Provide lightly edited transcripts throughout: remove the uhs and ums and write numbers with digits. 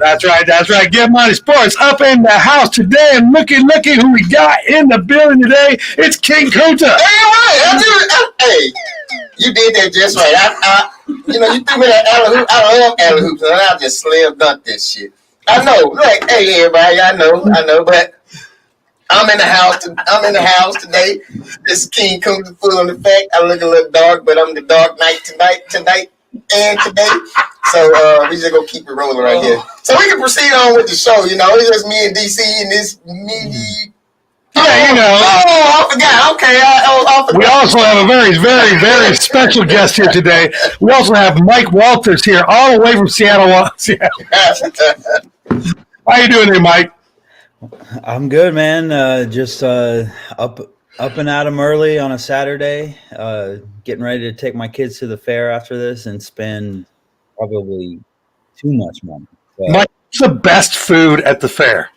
That's right. Get Money Sports up in the house today, and looky who we got in the building today. It's King Kunta. Hey, you did that just right. You threw me that alley hoop. I love alley hoops, and I just slam dunk this shit. I know. Like, hey, everybody, I know, but I'm in the house today. This is King Kunta full of the fact. I look a little dark, but I'm the Dark Knight tonight, and today. So we just gonna keep it rolling right here. So we can proceed on with the show. It's just me and DC and this mini. Yeah, Oh, I forgot. Okay, I forgot. We also have a very, very, very special guest here today. We also have Mike Walters here, all the way from Seattle. How you doing there, Mike? I'm good, man. Just up and at 'em early on a Saturday. Getting ready to take my kids to the fair after this and spend probably too much money. So, Mike, what's the best food at the fair?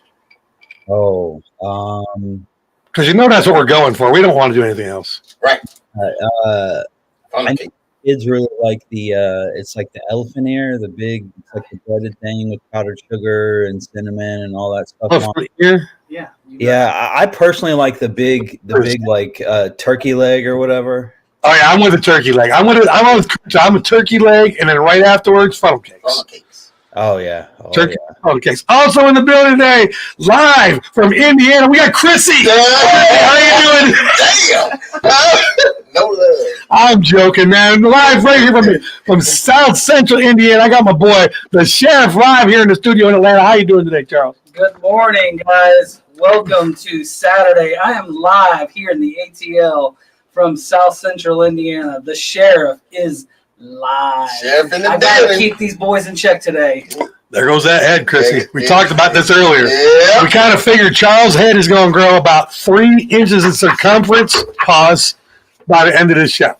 because that's what we're going for. We don't want to do anything else. Right. I think kids really like it's like the elephant ear, it's like the breaded thing with powdered sugar and cinnamon and all that stuff. Yeah. I personally like the big like turkey leg or whatever. Oh yeah, I'm with the turkey leg. I'm a turkey leg, and then right afterwards, funnel cakes. Oh yeah, turkey funnel cakes. Also in the building today, live from Indiana, we got Chrissy. Hey, how you doing? Damn. No love. I'm joking, man. Live right here from South Central Indiana. I got my boy, the sheriff, live here in the studio in Atlanta. How you doing today, Charles? Good morning, guys. Welcome to Saturday. I am live here in the ATL from South Central Indiana. The sheriff is live. Sheriff in the I gotta keep these boys in check today. There goes that head, Chrissy. We talked about this earlier. Yeah. We kind of figured Charles' head is going to grow about 3 inches in circumference. Pause. By the end of this show.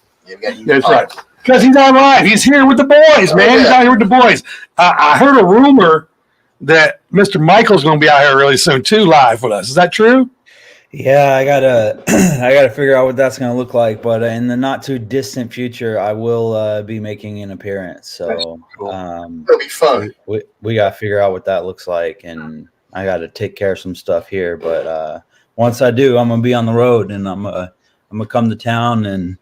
That's right. Because he's on live. He's here with the boys, man. He's out here with the boys. I heard a rumor that Mr. Michael's going to be out here really soon, too, live with us. Is that true? Yeah, I gotta figure out what that's gonna look like. But in the not too distant future, I will be making an appearance. So it'll be fun. We gotta figure out what that looks like, and I gotta take care of some stuff here. But once I do, I'm gonna be on the road, and I'm gonna come to town and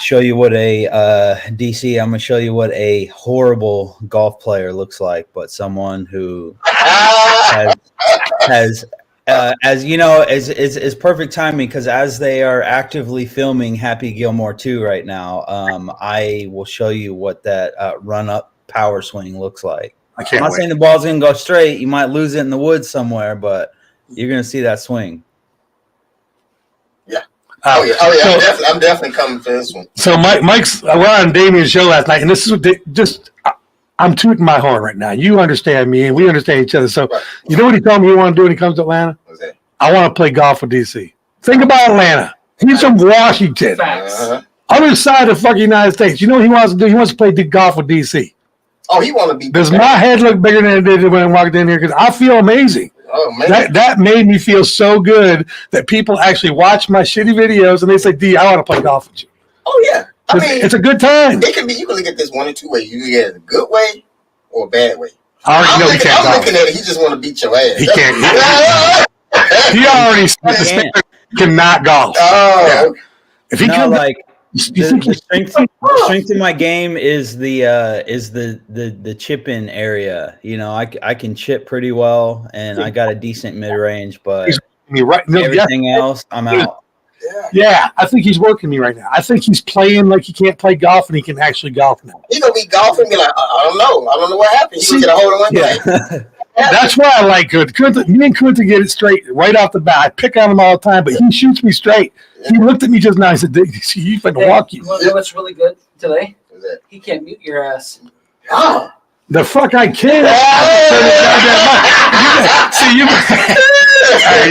show you what DC. I'm gonna show you what a horrible golf player looks like, but someone who has as you know, is perfect timing, because as they are actively filming Happy Gilmore 2 right now, I will show you what that run up power swing looks like. I'm not saying the ball's gonna go straight. You might lose it in the woods somewhere, but you're gonna see that swing. Yeah. Oh yeah. So, I'm definitely coming for this one. So Mike's we're on Damien's show last night, and this is I'm tooting my horn right now. You understand me, and we understand each other. So, You know what he told me he want to do when he comes to Atlanta? What's that? I want to play golf with DC. Think about Atlanta. He's from Washington. Other side of the fucking United States. You know what he wants to do? He wants to play golf with DC. Oh, he want to be. Does my head look bigger than it did when I walked in here? Because I feel amazing. Oh, man. That made me feel so good that people actually watch my shitty videos and they say, D, I want to play golf with you. Oh, yeah. I mean, it's a good time. It can be. You can look at this one or two ways. You can get it a good way or a bad way. I already know he can't. I'm looking at it. He just want to beat your ass. He can't. He already said the standard cannot golf. Oh, yeah. If he comes like the strength of my game is the chip in area. You know, I can chip pretty well, and I got a decent mid range, but everything else, I'm out. Yeah, I think he's working me right now. I think he's playing like he can't play golf, and he can actually golf now. He's gonna be golfing and be like, I don't know what happened. He can get a hold of one thing. That's why I like Kunta. Me and Kunta get it straight right off the bat. I pick on him all the time, but he shoots me straight. He looked at me just now. He said, "He's going to walk you." You want to know what's really good today? He can't mute your ass. Oh. The fuck I can. See,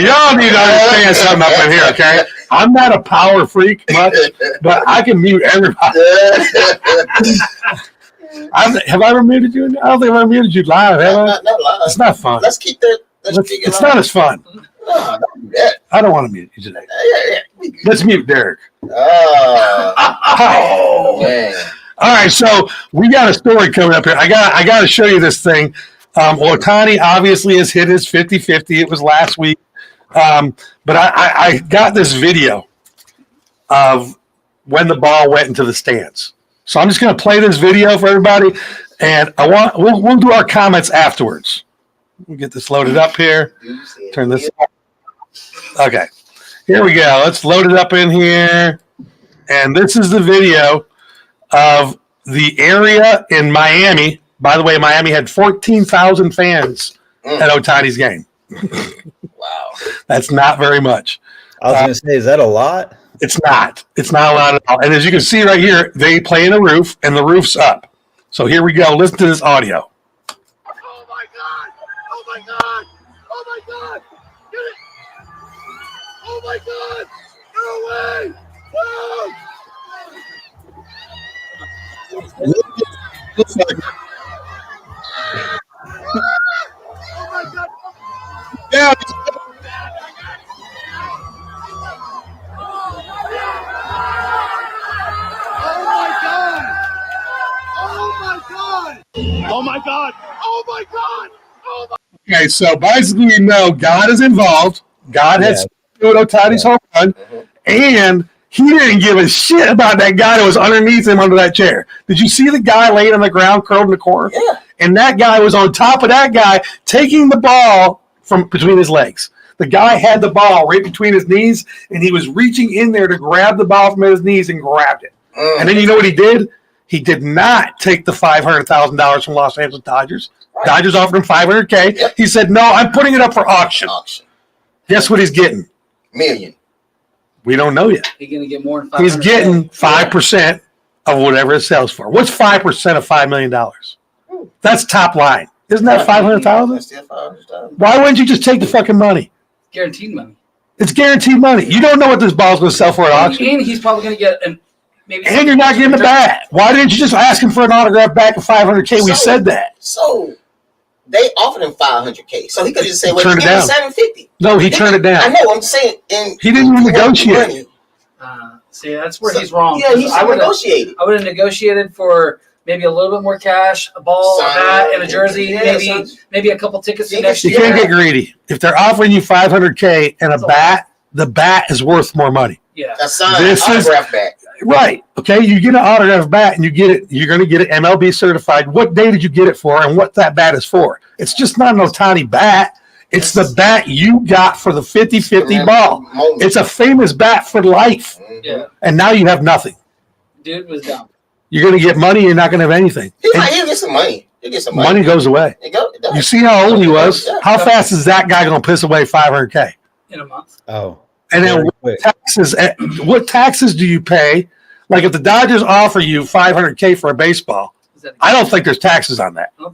y'all need to understand something up in here, okay? I'm not a power freak much, but I can mute everybody. Have I ever muted you? I don't think I've ever muted you live, have I? Not live. It's not fun. Let's keep that. It's not as fun. No, don't do that. I don't want to mute you today. Yeah. Let's mute Derek. Oh, man. All right, so we got a story coming up here. I got to show you this thing. Otani obviously has hit his 50-50. It was last week. But I got this video of when the ball went into the stands. So I'm just going to play this video for everybody, and we'll do our comments afterwards. We'll get this loaded up here. Turn this on. Okay. Here we go. Let's load it up in here. And this is the video of the area in Miami. By the way, Miami had 14,000 fans at Otani's game. Wow. That's not very much. I was going to say, is that a lot? It's not. It's not a lot at all. And as you can see right here, they play in a roof, and the roof's up. So here we go. Listen to this audio. Oh my God! Oh my God! Oh my God! Get it! Oh my God! Get away! Whoa! Oh my God! Yeah. Oh my God! Oh my God! Oh my God! Oh my God! Oh my Okay, so basically, we know God is involved. God has secured Otani's home run, and he didn't give a shit about that guy that was underneath him under that chair. Did you see the guy laying on the ground, curled in the corner? Yeah. And that guy was on top of that guy, taking the ball from between his legs. The guy had the ball right between his knees, and he was reaching in there to grab the ball from his knees and grabbed it. And then you know what he did? He did not take the $500,000 from Los Angeles Dodgers. Right. Dodgers offered him $500K. Yep. He said, "No, I'm putting it up for auction." Guess what he's getting? Million. We don't know yet. You're gonna get more than He's 500. getting 5% of whatever it sells for. What's 5% of $5 million? That's top line. Isn't that 500,000? That's still 500,000. Why wouldn't you just take the fucking money? Guaranteed money. It's guaranteed money. You don't know what this ball's going to sell for at auction, And he's probably gonna get maybe. and you're not getting it back. Why didn't you just ask him for an autograph back of $500K? We said that. So they offered him 500K. So he could just say, "Well, Turned give it me down. 750." No, he turned it I down. know. I'm saying, and He didn't even negotiate. See, that's where he's wrong. Yeah, he I should would negotiate. I would have negotiated for maybe a little bit more cash, a ball, a Sign. hat, and a jersey, Yeah, maybe a couple tickets to You next You year. can't get greedy. If they're offering you $500K and a bat, the bat is worth more money. Yeah. That's signed This is- autograph back. Right. Okay. You get an autograph bat and you get it. You're going to get it MLB certified. What day did you get it for and what that bat is for? It's just not an Otani bat. It's the bat you got for the 50-50 ball. Moment. It's a famous bat for life. Yeah. And now you have nothing. Dude was dumb. You're going to get money. You're not going to have anything. He'll And get some money. He'll get some money. money goes away. It does. You see how old he was? Yeah. How fast is that guy going to piss away $500K? In a month. Oh. And then very quick. what taxes do you pay? Like if the Dodgers offer you $500K for a baseball, Is that I don't think there's taxes on that. I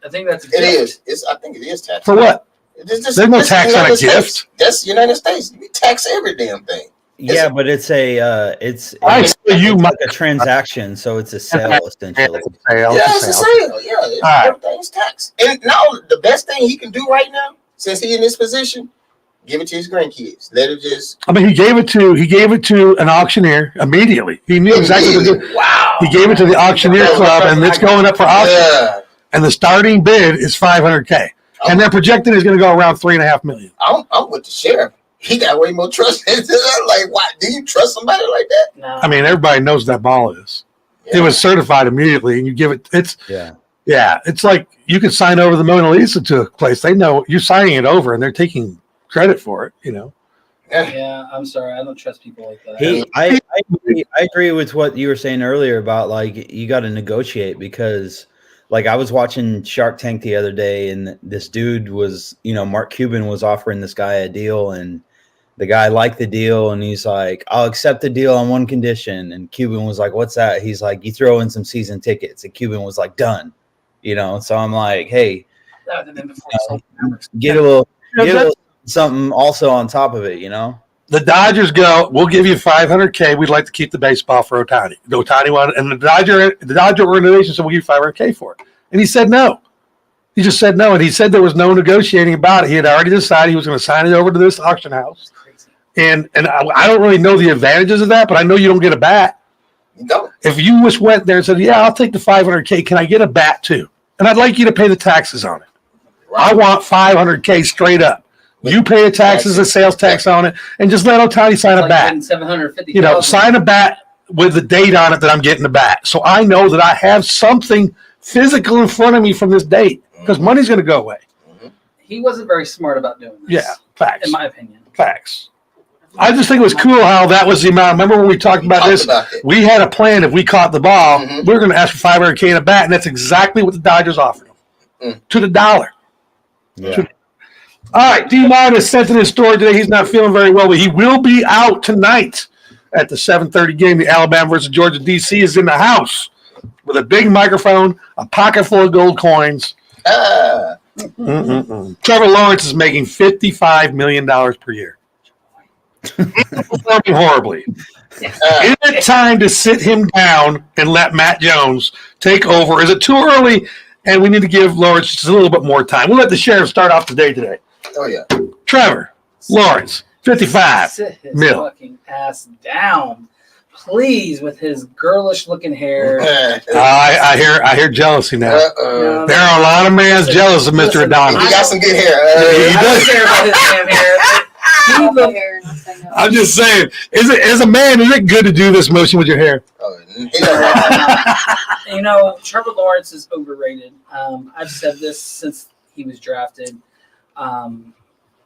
think that's a It gift. is. I think it is tax. For what? There's no tax on a United gift. States. That's United States. You tax every damn thing. Yeah, but it's a it's I it's say you like a transaction, so it's a sale essentially. Yeah, it's a sale. Yeah, All right. everything's taxed. And now the best thing he can do right now, since he's in this position, give it to his grandkids. Let it just. I mean, he gave it to an auctioneer immediately. He knew exactly what to do. Wow. He gave it to the auctioneer club, and it's going up for auction. Yeah. And the starting bid is $500K, and they're projecting it's going to go around $3.5 million. I'm with the sheriff. He got way more trust into that. Like, why do you trust somebody like that? No. I mean, everybody knows that ball is. It was certified immediately, and you give it. Yeah. It's like you could sign over the Mona Lisa to a place. They know you're signing it over, and they're taking credit for it. You know. Yeah, I'm sorry. I don't trust people like that. I agree with what you were saying earlier about like you got to negotiate because like I was watching Shark Tank the other day and this dude was, Mark Cuban was offering this guy a deal and the guy liked the deal and he's like, I'll accept the deal on one condition. And Cuban was like, what's that? He's like, you throw in some season tickets. And Cuban was like, done. So I'm like, hey, That would have been before he sold the numbers. get a little something also on top of it, The Dodgers go, we'll give you $500K. We'd like to keep the baseball for Otani. Otani wanted, and the Dodger organization said, we'll give you $500K for it. And he said no. He just said no. And he said there was no negotiating about it. He had already decided he was going to sign it over to this auction house. And I don't really know the advantages of that, but I know you don't get a bat. You don't. If you just went there and said, yeah, I'll take the $500K, can I get a bat too? And I'd like you to pay the taxes on it. I want $500K straight up. You pay a taxes and sales tax on it, and just let Otani sign a bat. $750,000. Sign a bat with the date on it that I'm getting the bat, so I know that I have something physical in front of me from this date, because money's going to go away. He wasn't very smart about doing this. Yeah, facts. In my opinion. Facts. I just think it was cool how that was the amount. Remember when we talked about this? We had a plan. If we caught the ball, we were going to ask for $500K in a bat, and that's exactly what the Dodgers offered him to the dollar. Yeah. All right, D. Martin sent in his story today. He's not feeling very well, but he will be out tonight at the 7:30 game. The Alabama versus Georgia. DC is in the house with a big microphone, a pocket full of gold coins. Trevor Lawrence is making $55 million per year. Performing horribly. Is it time to sit him down and let Matt Jones take over? Is it too early? And we need to give Lawrence just a little bit more time. We'll let the sheriff start off the day today. Oh, yeah. Trevor Lawrence, 55 Sit his mil. fucking ass down, please, with his girlish looking hair. I hear jealousy now. Uh-oh. There are a lot of men jealous of Mr. Listen, Adonis. He got some good hair. He I does. don't care about his damn hair. He looked- I'm just saying, as a man, is it good to do this motion with your hair? You know, Trevor Lawrence is overrated. I've said this since he was drafted.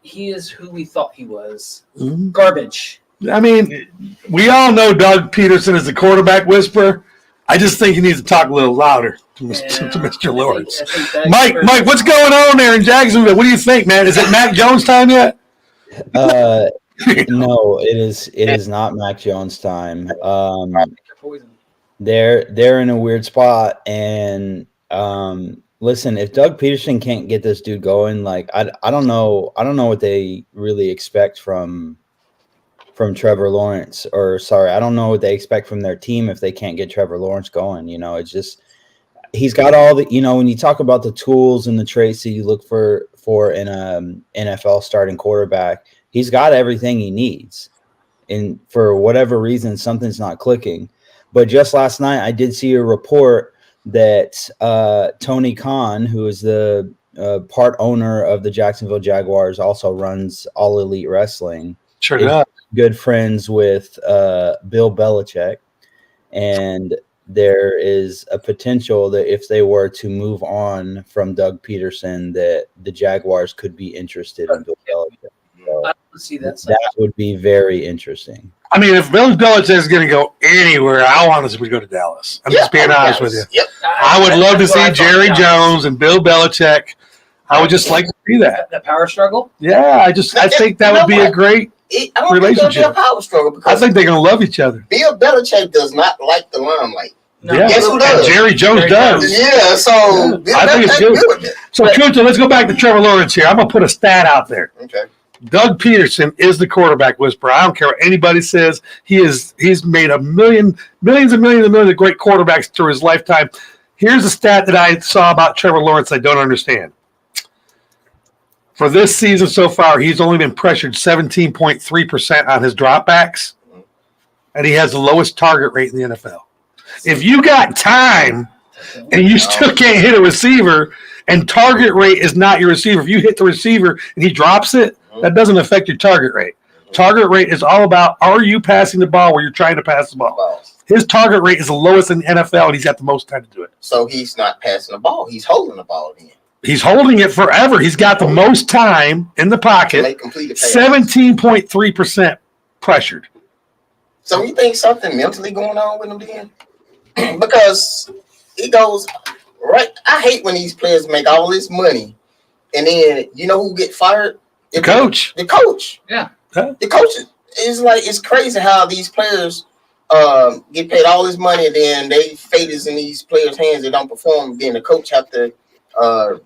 He is who we thought he was. Garbage. I mean, we all know Doug Peterson is the quarterback whisperer. I just think he needs to talk a little louder to Mr. Lawrence. I think Mike, what's going on there in Jacksonville? What do you think, man? Is it Mac Jones time yet? No, it is not Mac Jones time. They're in a weird spot, and listen, if Doug Peterson can't get this dude going, like I don't know what they really expect from Trevor Lawrence, or sorry, I don't know what they expect from their team if they can't get Trevor Lawrence going. You know, it's just he's got all the, when you talk about the tools and the traits that you look for in a NFL starting quarterback, he's got everything he needs. And for whatever reason, something's not clicking. But just last night, I did see a report that Tony Khan, who is the part owner of the Jacksonville Jaguars, also runs All Elite Wrestling. Sure does. Good friends with Bill Belichick. And there is a potential that if they were to move on from Doug Peterson, that the Jaguars could be interested in Bill Belichick. So I don't see that. that would be very interesting. I mean, if Bill Belichick is going to go anywhere, I want us to go to Dallas. I'm just being honest with you. Yep. I would love to see Jerry Jones and Bill Belichick. I would just like to see that. The power struggle? Yeah, I think that would be a great I don't relationship. think it'll be a power struggle I because think they're going to love each other. Bill Belichick does not like the limelight. No. Yeah, Guess who does? and Jerry Jones does. Yeah, so Bill I think it's Belichick good. good with it. So, Kunta, let's go back to Trevor Lawrence here. I'm going to put a stat out there. Okay. Doug Peterson is the quarterback whisperer. I don't care what anybody says. He's made millions and millions of great quarterbacks through his lifetime. Here's a stat that I saw about Trevor Lawrence I don't understand. For this season so far, he's only been pressured 17.3% on his dropbacks, and he has the lowest target rate in the NFL. If you got time and you still can't hit a receiver, and target rate is not your receiver, if you hit the receiver and he drops it, that doesn't affect your target rate. Target rate is all about, are you passing the ball where you're trying to pass the ball? His target rate is the lowest in the NFL, and he's got the most time to do it. So he's not passing the ball. He's holding the ball in. He's holding it forever. He's got the most time in the pocket, Make completed passes. 17.3% pressured. So you think something mentally going on with him then? Because he goes, right. I hate when these players make all this money, and then you know who get fired? The coach. The coach. Yeah. Huh? The coach. It's crazy how these players get paid all this money, and then fate is in these players' hands. They don't perform. Then the coach have to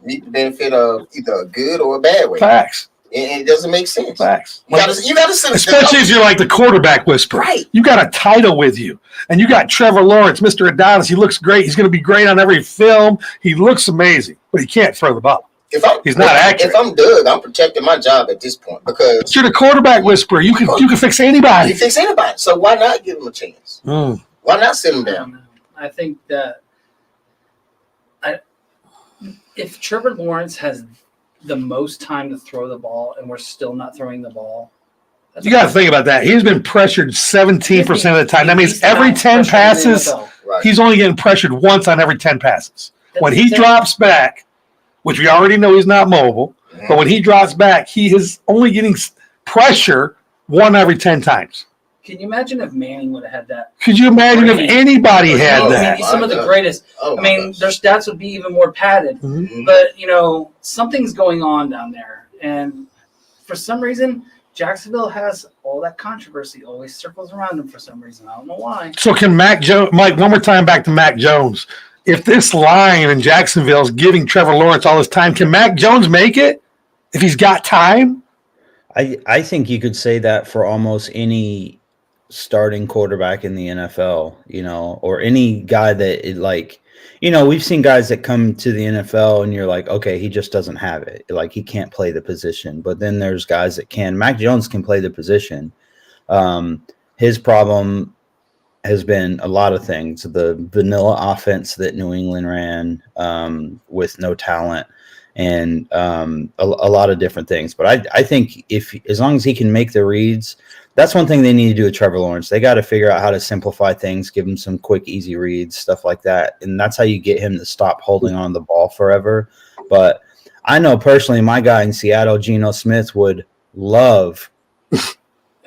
reap the benefit of either a good or a bad way. Facts. And it doesn't make sense. Facts. You gotta sit. Especially if you're like the quarterback whisperer. Right. You got a title with you. And you got Trevor Lawrence, Mr. Adonis. He looks great. He's going to be great on every film. He looks amazing, but he can't throw the ball. He's not accurate. If I'm Doug, I'm protecting my job at this point because you're the quarterback whisperer. You can fix anybody. You fix anybody. So why not give him a chance? Why not sit him down? I think that if Trevor Lawrence has the most time to throw the ball, and we're still not throwing the ball. You got to think about that. He's been pressured 17% of the time. That means every 10 passes, Right. he's only getting pressured once on every 10 passes. When he insane. drops back, which we already know he's not mobile, but when he drops back, he is only getting pressure 1 every 10 times. Can you imagine if Manning would have had that? Could you imagine if anybody had I mean, that? some of the greatest. Oh, I mean, gosh. their stats would be even more padded. Mhm. But, you know, something's going on down there. And for some reason, Jacksonville has all that controversy always circles around them for some reason. I don't know why. So can Mac Jones, Mike, one more time back to Mac Jones. If this line in Jacksonville is giving Trevor Lawrence all his time, can Mac Jones make it if he's got time? I think you could say that for almost any starting quarterback in the NFL, you know, or any guy that we've seen guys that come to the NFL and you're like, okay, he just doesn't have it. Like he can't play the position, but then there's guys that can. Mac Jones can play the position. His problem has been a lot of things. The vanilla offense that New England ran with no talent and a lot of different things. But I think as long as he can make the reads, that's one thing they need to do with Trevor Lawrence. They got to figure out how to simplify things, give him some quick, easy reads, stuff like that. And that's how you get him to stop holding on the ball forever. But I know personally my guy in Seattle, Geno Smith, would love What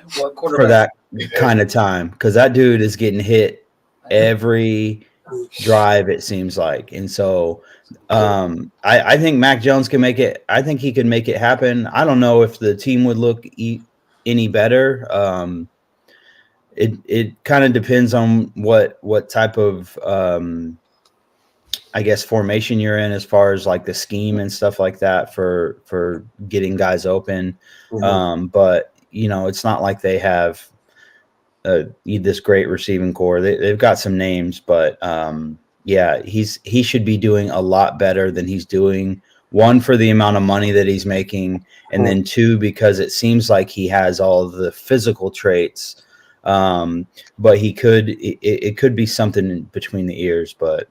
for quarterback? that kind of time because that dude is getting hit every drive, it seems like. And so I think Mac Jones can make it. I think he can make it happen. I don't know if the team would look any better. It kind of depends on what type of I guess formation you're in as far as like the scheme and stuff like that for getting guys open. But you know, it's not like they have this great receiving core. They've got some names, but yeah, he should be doing a lot better than he's doing. One, for the amount of money that he's making, and then two, because it seems like he has all of the physical traits. But it could be something between the ears, but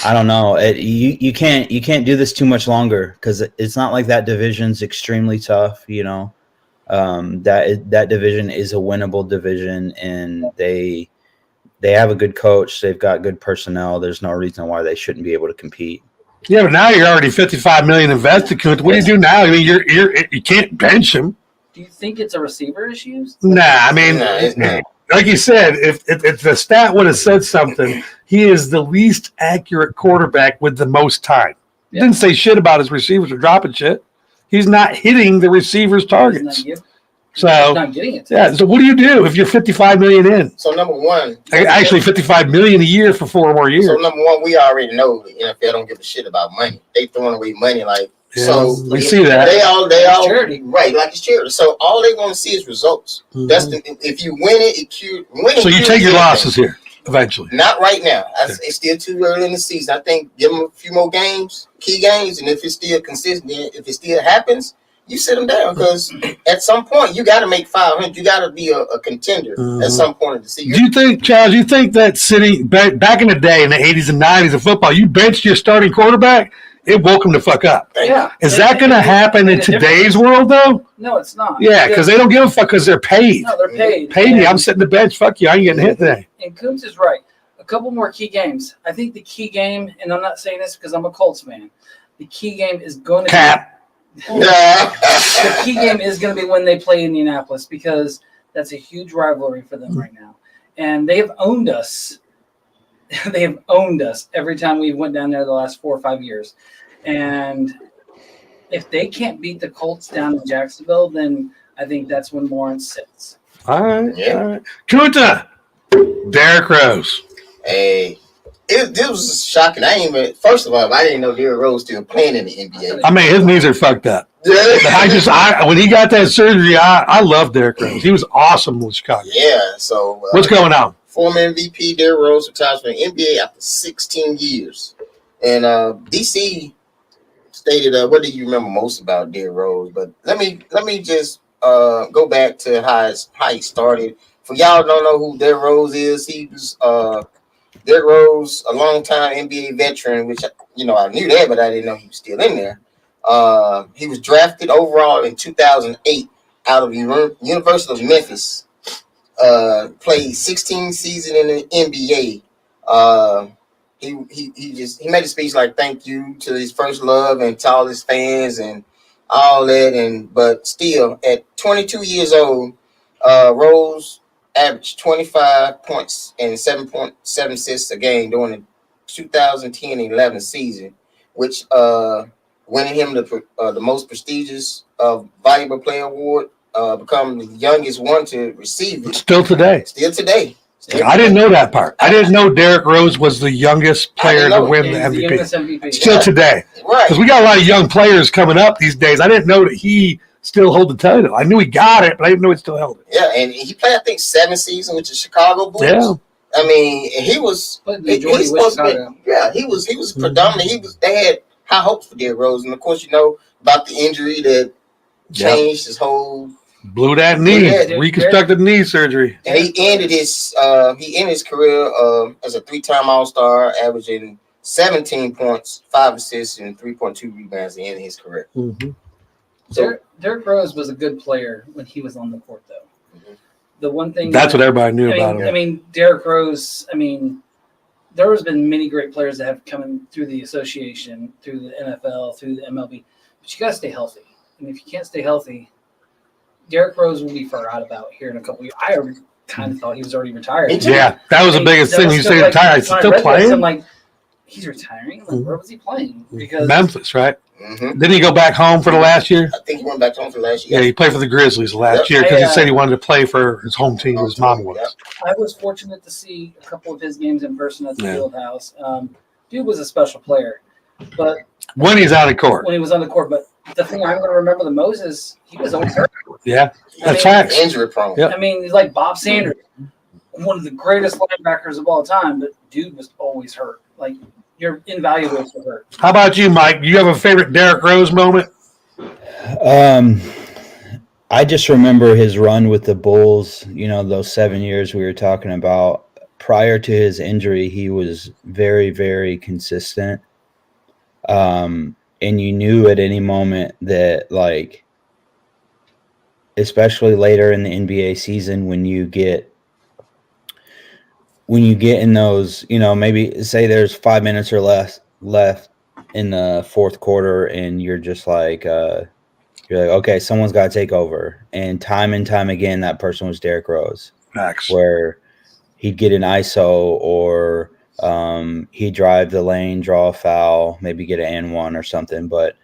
I don't know. You can't do this too much longer because it's not like that division's extremely tough, you know. That division is a winnable division, and they have a good coach. They've got good personnel. There's no reason why they shouldn't be able to compete. Yeah, but now you're already $55 million invested. What do you do now? I mean, you can't bench him. Do you think it's a receiver issue? Nah, I mean, Nah, it's not. like you said, if the stat would have said something, he is the least accurate quarterback with the most time. Yeah. Didn't say shit about his receivers or dropping shit. He's not hitting the receivers' targets. He's So not getting it. yeah. So what do you do if you're $55 million in? So number one, Actually, $55 million a year for 4 more years. So number one, we already know the NFL don't give a shit about money. They throwing away money like Yeah, so. we see that. They all charity. right, like it's charity. So all they want to see is results. Mhm. That's if you win it, winning. So you cures take your everything. losses here eventually. Not right now. It's still too early in the season. I think give them a few more games, key games, and if it's still consistent, if it still happens, you sit them down because at some point you got to make 500. You got to be a contender Mhm. at some point in the season. Do you think, Charles? You think that sitting back in the day in the 80s and 90s of football, you benched your starting quarterback, it woke him the fuck up. Yeah. Is that going to happen in today's world though? No, it's not. Yeah, because they don't give a fuck because they're paid. No, they're paid. Pay me. And- I'm sitting the bench. Fuck you. I ain't getting hit today. And Coombs is right. A couple more key games. I think the key game, and I'm not saying this because I'm a Colts fan, the key game is going to Cap. The key game is going to be when they play Indianapolis because that's a huge rivalry for them right now. And they have owned us. They have owned us every time we went down there the last 4 or 5 years. And if they can't beat the Colts down in Jacksonville, then I think that's when Lawrence sits. All right. Yeah. All right. Kunta. Derrick Rose. Hey, this was shocking. First of all, I didn't know Derrick Rose still playing in the NBA. I mean, his knees are fucked up. When he got that surgery, I loved Derrick Rose. He was awesome with Chicago. Yeah, so What's going on? former MVP Derrick Rose retires from the NBA after 16 years. And DC stated, what do you remember most about Derrick Rose? But let me just go back to how he started. For y'all who don't know who Derrick Rose is, he was Derrick Rose, a longtime NBA veteran, which I knew that, but I didn't know he was still in there. He was drafted overall in 2008 out of University of Memphis. Played 16 seasons in the NBA. He made a speech like thank you to his first love and to all his fans and all that. But still, at 22 years old, Rose averaged 25 points and 7.7 assists a game during the 2010-11 season, which winning him the most prestigious valuable player award, become the youngest one to receive it. Still today. I didn't know that part. I didn't know Derrick Rose was the youngest player to win the He's the youngest MVP. MVP. Still today. Right. Because we got a lot of young players coming up these days. I didn't know that he still held the title. I knew he got it, but I didn't know he still held it. Yeah, and he played, I think, 7 seasons with the Chicago Bulls. Yeah. I mean, he was. Majority with Chicago. He was predominant. They had high hopes for Derrick Rose, and of course, you know about the injury that changed his whole. Blew that knee, Yeah, reconstructed knee surgery. And he ended his career as a 3-time All-Star, averaging 17 points, 5 assists, and 3.2 rebounds at the end of his career. Mm-hmm. So Derrick Rose was a good player when he was on the court, though. Mhm. The one thing That's what everybody knew about him. I mean, Derrick Rose. I mean, there has been many great players that have come in through the association, through the NFL, through the MLB, but you got to stay healthy. And if you can't stay healthy, Derrick Rose will be forgot about here in a couple years. I kind of thought he was already retired. Yeah, that was the biggest That thing. was You still say like- retired. He's when I still read this, playing? I'm like, he's retiring. Like, where was he playing? Because Memphis, right? Mhm. Didn't he go back home for the last year? I think he went back home for last Yeah, year. he played for the Grizzlies last Yep. year because he Yeah. said he wanted to play for his home team. His mom was. Yep. I was fortunate to see a couple of his games in person at the Yeah. field house. Dude was a special player, but When he's out of court. when he was on the court. But the thing I'm going to remember the most is he was always hurt. Yeah, I that's mean, facts. Injury prone. Yep. I mean, he's like Bob Sanders, one of the greatest linebackers of all time, but dude was always hurt. Like, you're invaluable if you're hurt. How about you, Mike? Do you have a favorite Derrick Rose moment? I just remember his run with the Bulls, you know, those 7 years we were talking about. Prior to his injury, he was very, very consistent. And you knew at any moment that, like, especially later in the NBA season, when you get in those, you know, maybe say there's 5 minutes or less left in the fourth quarter, and you're just like, okay, someone's got to take over. And time again, that person was Derrick Rose, Facts. where he'd get an ISO or he'd drive the lane, draw a foul, maybe get an N1 or something. But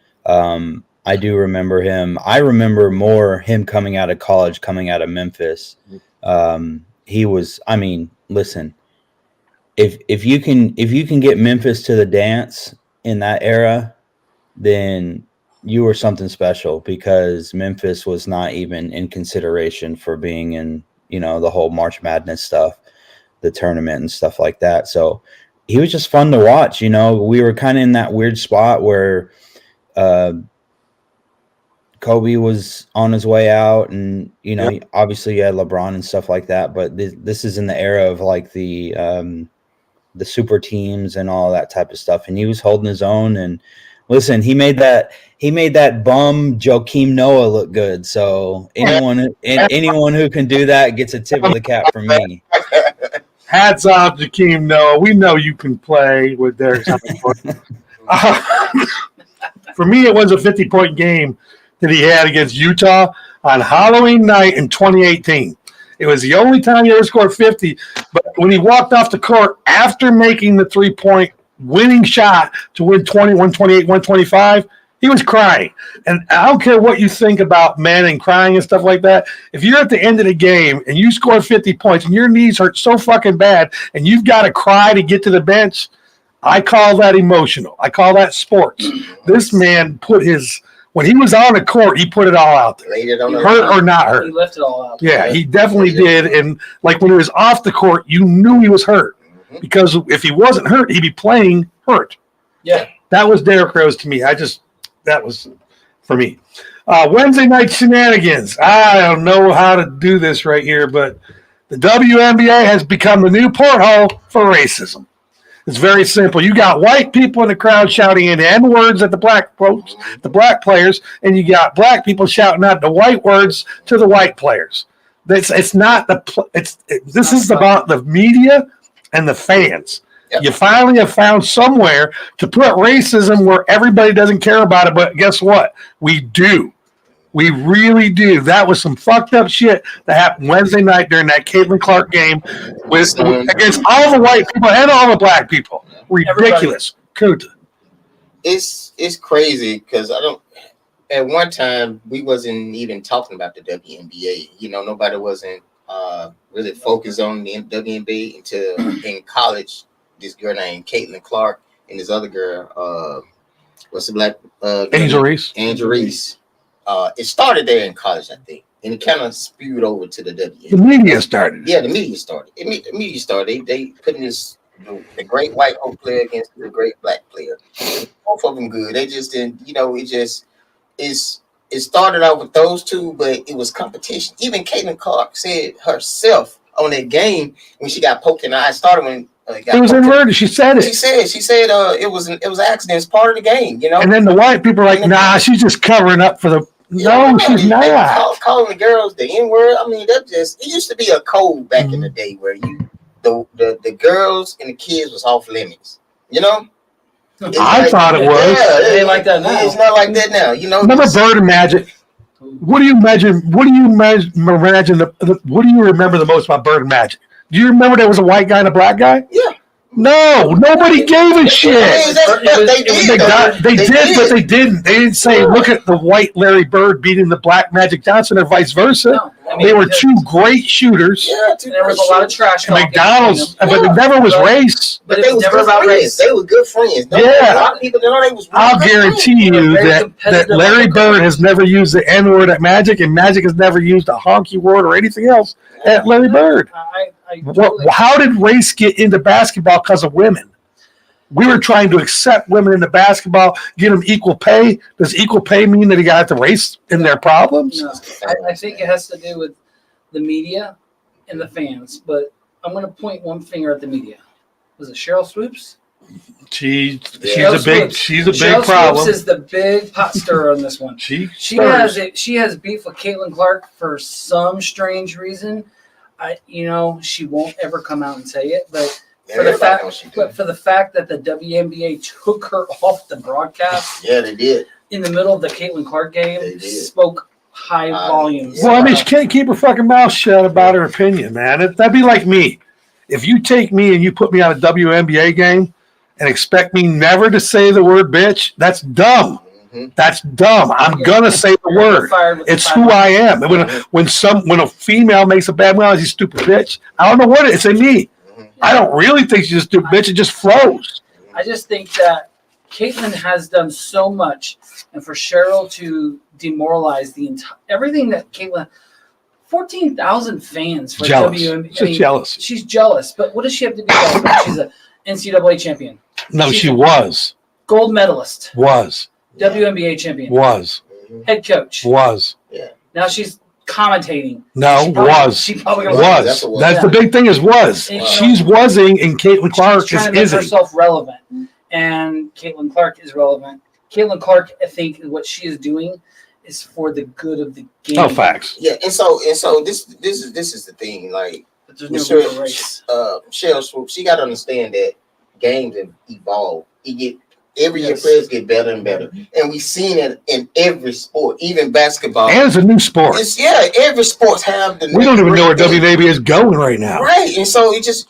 I do remember him. I remember more him coming out of college, coming out of Memphis. He was, I mean, listen, if you can get Memphis to the dance in that era, then you were something special, because Memphis was not even in consideration for being in, you know, the whole March Madness stuff, the tournament and stuff like that. So he was just fun to watch. You know, we were kind of in that weird spot where Kobe was on his way out, and, you know, obviously you had LeBron and stuff like that, but this is in the era of like the super teams and all that type of stuff. And he was holding his own, and listen, he made that bum Joakim Noah look good. So anyone who can do that gets a tip of the cap from me. Hats off to Joakim Noah. We know you can play with Derrick. For me, it was a 50-point game that he had against Utah on Halloween night in 2018. It was the only time he ever scored 50. But when he walked off the court after making the 3-point winning shot to win 128, 125, he was crying. And I don't care what you think about Manning crying and stuff like that. If you're at the end of the game and you score 50 points and your knees hurt so fucking bad and you've got to cry to get to the bench, I call that emotional. I call that sports. This man when he was on the court, he put it all out there. Laid it on the Hurt or not He hurt. left it all out. Yeah, he definitely did. And like when he was off the court, you knew he was hurt, because if he wasn't hurt, he'd be playing hurt. Yeah. That was Derrick Rose to me. That was for me. Wednesday night shenanigans. I don't know how to do this right here, but the WNBA has become the new porthole for racism. It's very simple. You got white people in the crowd shouting in N words at the black folks, the black players, and you got black people shouting out the white words to the white players. It's not this is about the media and the fans. Yep. You finally have found somewhere to put racism where everybody doesn't care about it, but guess what? We do. We really do. That was some fucked up shit that happened Wednesday night during that Caitlin Clark game against all the white people and all the black people. Ridiculous. Kuta. It's crazy because at one time we wasn't even talking about the WNBA. You know, nobody wasn't really focused on the WNBA until in college. This girl named Caitlin Clark and this other girl, what's the black Angel Reese. Angel Reese. It started there in college, I think, and it kind of spewed over to the WNBA. The media started. Yeah, the media started. The media started. They put in the great white hope player against the great black player. Both of them good. They just didn't, it started out with those two, but it was competition. Even Caitlin Clark said herself on that game when she got poked in the eye. Started when it was inverted. She said it. She said it was an accident. It's part of the game, And then the white people are like, nah, she's just covering up for the. No, she's not. Calling the girls the N-word. I mean, it used to be a code back in the day where the girls and the kids was off limits. I thought it was. Yeah, it ain't like that now. It's not like that now. Remember Bird and Magic? What do you imagine? What do you imagine? What do you remember the most about Bird and Magic? Do you remember there was a white guy and a black guy? Yeah. No, nobody gave a shit. They did, but they didn't. They didn't say, look at the white Larry Bird beating the black Magic Johnson or vice versa. No, they were two great shooters. Yeah, there was a lot of trash. McDonald's, but it never was race. But they was never about race. They were good friends. Yeah. A lot of people know they was. I'll guarantee you that Larry Bird has never used the N-word at Magic, and Magic has never used a honky word or anything else at Larry Bird. How did race get into basketball because of women? We were trying to accept women into basketball, give them equal pay. Does equal pay mean that he got the race in their problems? No, I think it has to do with the media and the fans. But I'm going to point one finger at the media. Was it Cheryl Swoops? She's Cheryl a big Cheryl problem. Swoops is the big pot stirrer on this one. She has beef with Caitlin Clark for some strange reason. She won't ever come out and say it, but for the fact that the WNBA took her off the broadcast, yeah, they did in the middle of the Caitlin Clark game, spoke high volumes. Well, I mean, she can't keep her fucking mouth shut about her opinion, man. That'd be like me. If you take me and you put me on a WNBA game and expect me never to say the word bitch, that's dumb. That's dumb. I'm gonna say the word. It's who I am. When a female makes a bad mouth, she's a stupid bitch. I don't know what it's in me. I don't really think she's a stupid bitch. It just flows. I just think that Caitlin has done so much, and for Cheryl to demoralize the entire everything that Caitlin. 14,000 fans for WNBA. She's jealous. She's jealous, but what does she have to be jealous? She's an NCAA champion. No, she was. Gold medalist. Was. WNBA champion. Was. Head coach. Was. Yeah. Now she's commentating. No, was. She probably was. That's the big thing is was. She's wasing, and Caitlin Clark she's trying to make herself relevant. And Caitlin Clark is relevant. Caitlin Clark, I think what she is doing is for the good of the game. Oh, facts. Yeah, and so this is the thing. Like, there's no real race. Cheryl Swoops, she got to understand that games have evolved. Every year players get better and better, and we've seen it in every sport, even basketball. And it's a new sport. Every sports have the. We don't even know where WNBA is going right now. Right, and so it just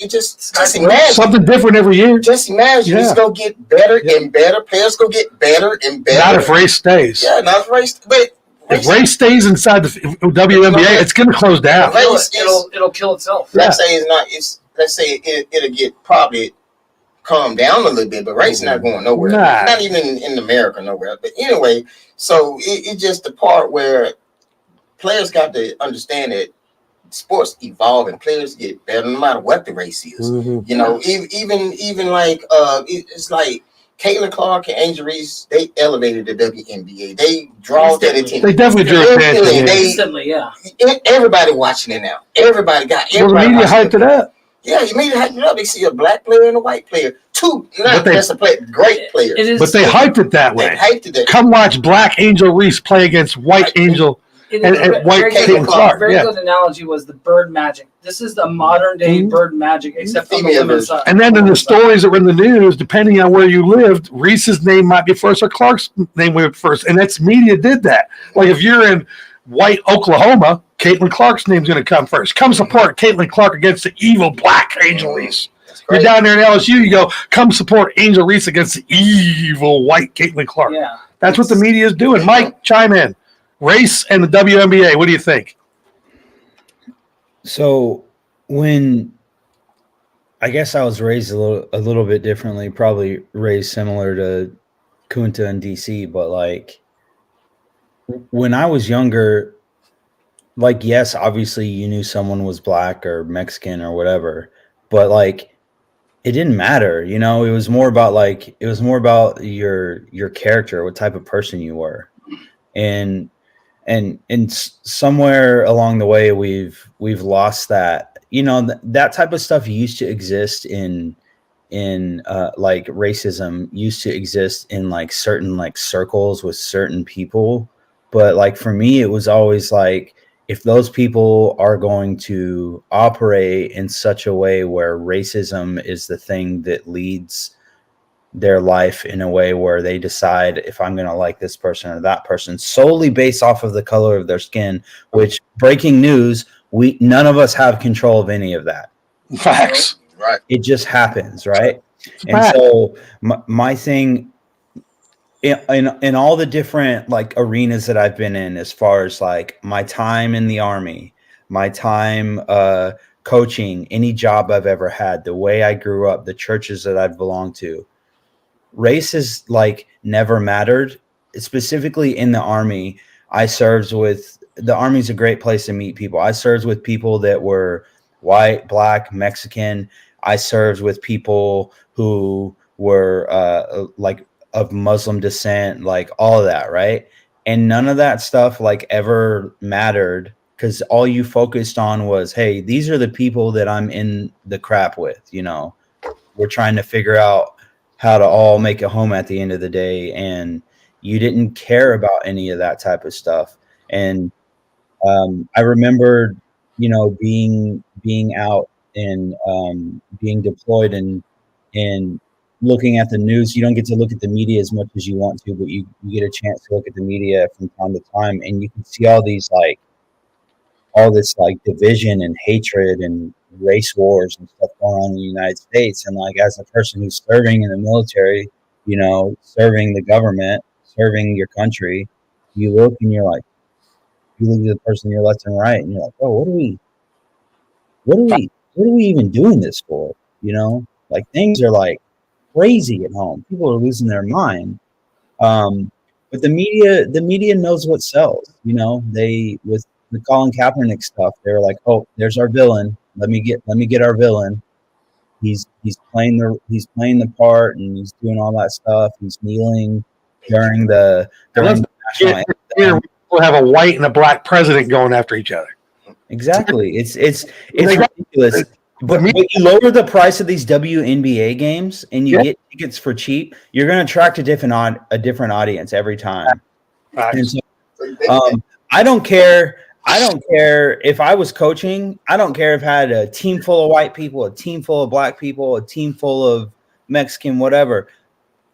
imagine something different every year. Just imagine it's gonna get better and better. Players gonna get better and better. Not if race stays. Yeah, not if race. But if race stays inside the WNBA, it's gonna close down. It'll kill itself. Let's say it's not. Let's say it'll get probably calm down a little bit, but race not going nowhere. Nah. Not even in America nowhere. But anyway, so it's just the part where players got to understand that sports evolve and players get better no matter what the race is. Even like it's like Caitlin Clark and Angel Reese, they elevated the WNBA. They draw that attention. They definitely drew attention. Instantly, yeah. Everybody watching it now. Everybody the media hyped it up. Yeah, you made it hype it up. They see a black player and a white player. two, But not they- just a play, great players. It is, But they hyped it that They way. hyped it. Come watch Black Angel Reese play against White Angel. it and is White very Caitlin good. Clark, Very yeah. good analogy was the bird magic. This is the modern day Mhm. bird magic, except on the Female women's version. side. And then in the stories that were in the news, depending on where you lived, Reese's name might be first or Clark's name would be first. And that's media did that. Like if you're in White, Oklahoma, Caitlin Clark's name's going to come first. Come support Caitlin Clark against the evil Black Angel Reese. That's You're great. down there in LSU, you go, come support Angel Reese against the evil White Caitlin Clark. Yeah. That's what the media is doing. Mike, chime in. Race and the WNBA, what do you think? So when I guess I was raised a little bit differently, probably raised similar to Kunta and DC, but like when I was younger, like yes, obviously you knew someone was black or Mexican or whatever, but like it didn't matter, you know. It was more about your character, what type of person you were, and somewhere along the way we've lost that. You know, that type of stuff used to exist in like racism used to exist in like certain like circles with certain people, but like for me it was always like, if those people are going to operate in such a way where racism is the thing that leads their life in a way where they decide if I'm going to like this person or that person solely based off of the color of their skin, which, breaking news, none of us have control of any of that. Facts. Right. It just happens, right? And Right. so my thing in all the different like arenas that I've been in, as far as like my time in the Army, my time coaching, any job I've ever had, the way I grew up, the churches that I've belonged to, race has like never mattered. Specifically in the Army, the Army's a great place to meet people. I served with people that were white, black, Mexican. I served with people who were like of Muslim descent, like all of that, right? And none of that stuff like ever mattered, because all you focused on was, hey, these are the people that I'm in the crap with, you know. We're trying to figure out how to all make it home at the end of the day, and you didn't care about any of that type of stuff. And I remember, you know, being out and being deployed and looking at the news. You don't get to look at the media as much as you want to, but you get a chance to look at the media from time to time, and you can see all this division and hatred and race wars and stuff going on in the United States. And like, as a person who's serving in the military, you know, serving the government, serving your country, you look and you're like, you look at the person your left and right, and you're like, oh, what are we even doing this for? You know, like things are like crazy at home. People are losing their mind. But the media knows what sells. You know, with the Colin Kaepernick stuff, they were like, oh, there's our villain. Let me get our villain. He's playing the part, and he's doing all that stuff. He's kneeling during the national Here anthem. we'll have a white and a black president going after each other. Exactly. It's They got- ridiculous. But when you lower the price of these WNBA games and you get tickets for cheap, you're going to attract a different audience every time. And so, I don't care. I don't care if I was coaching. I don't care if I had a team full of white people, a team full of black people, a team full of Mexican, whatever.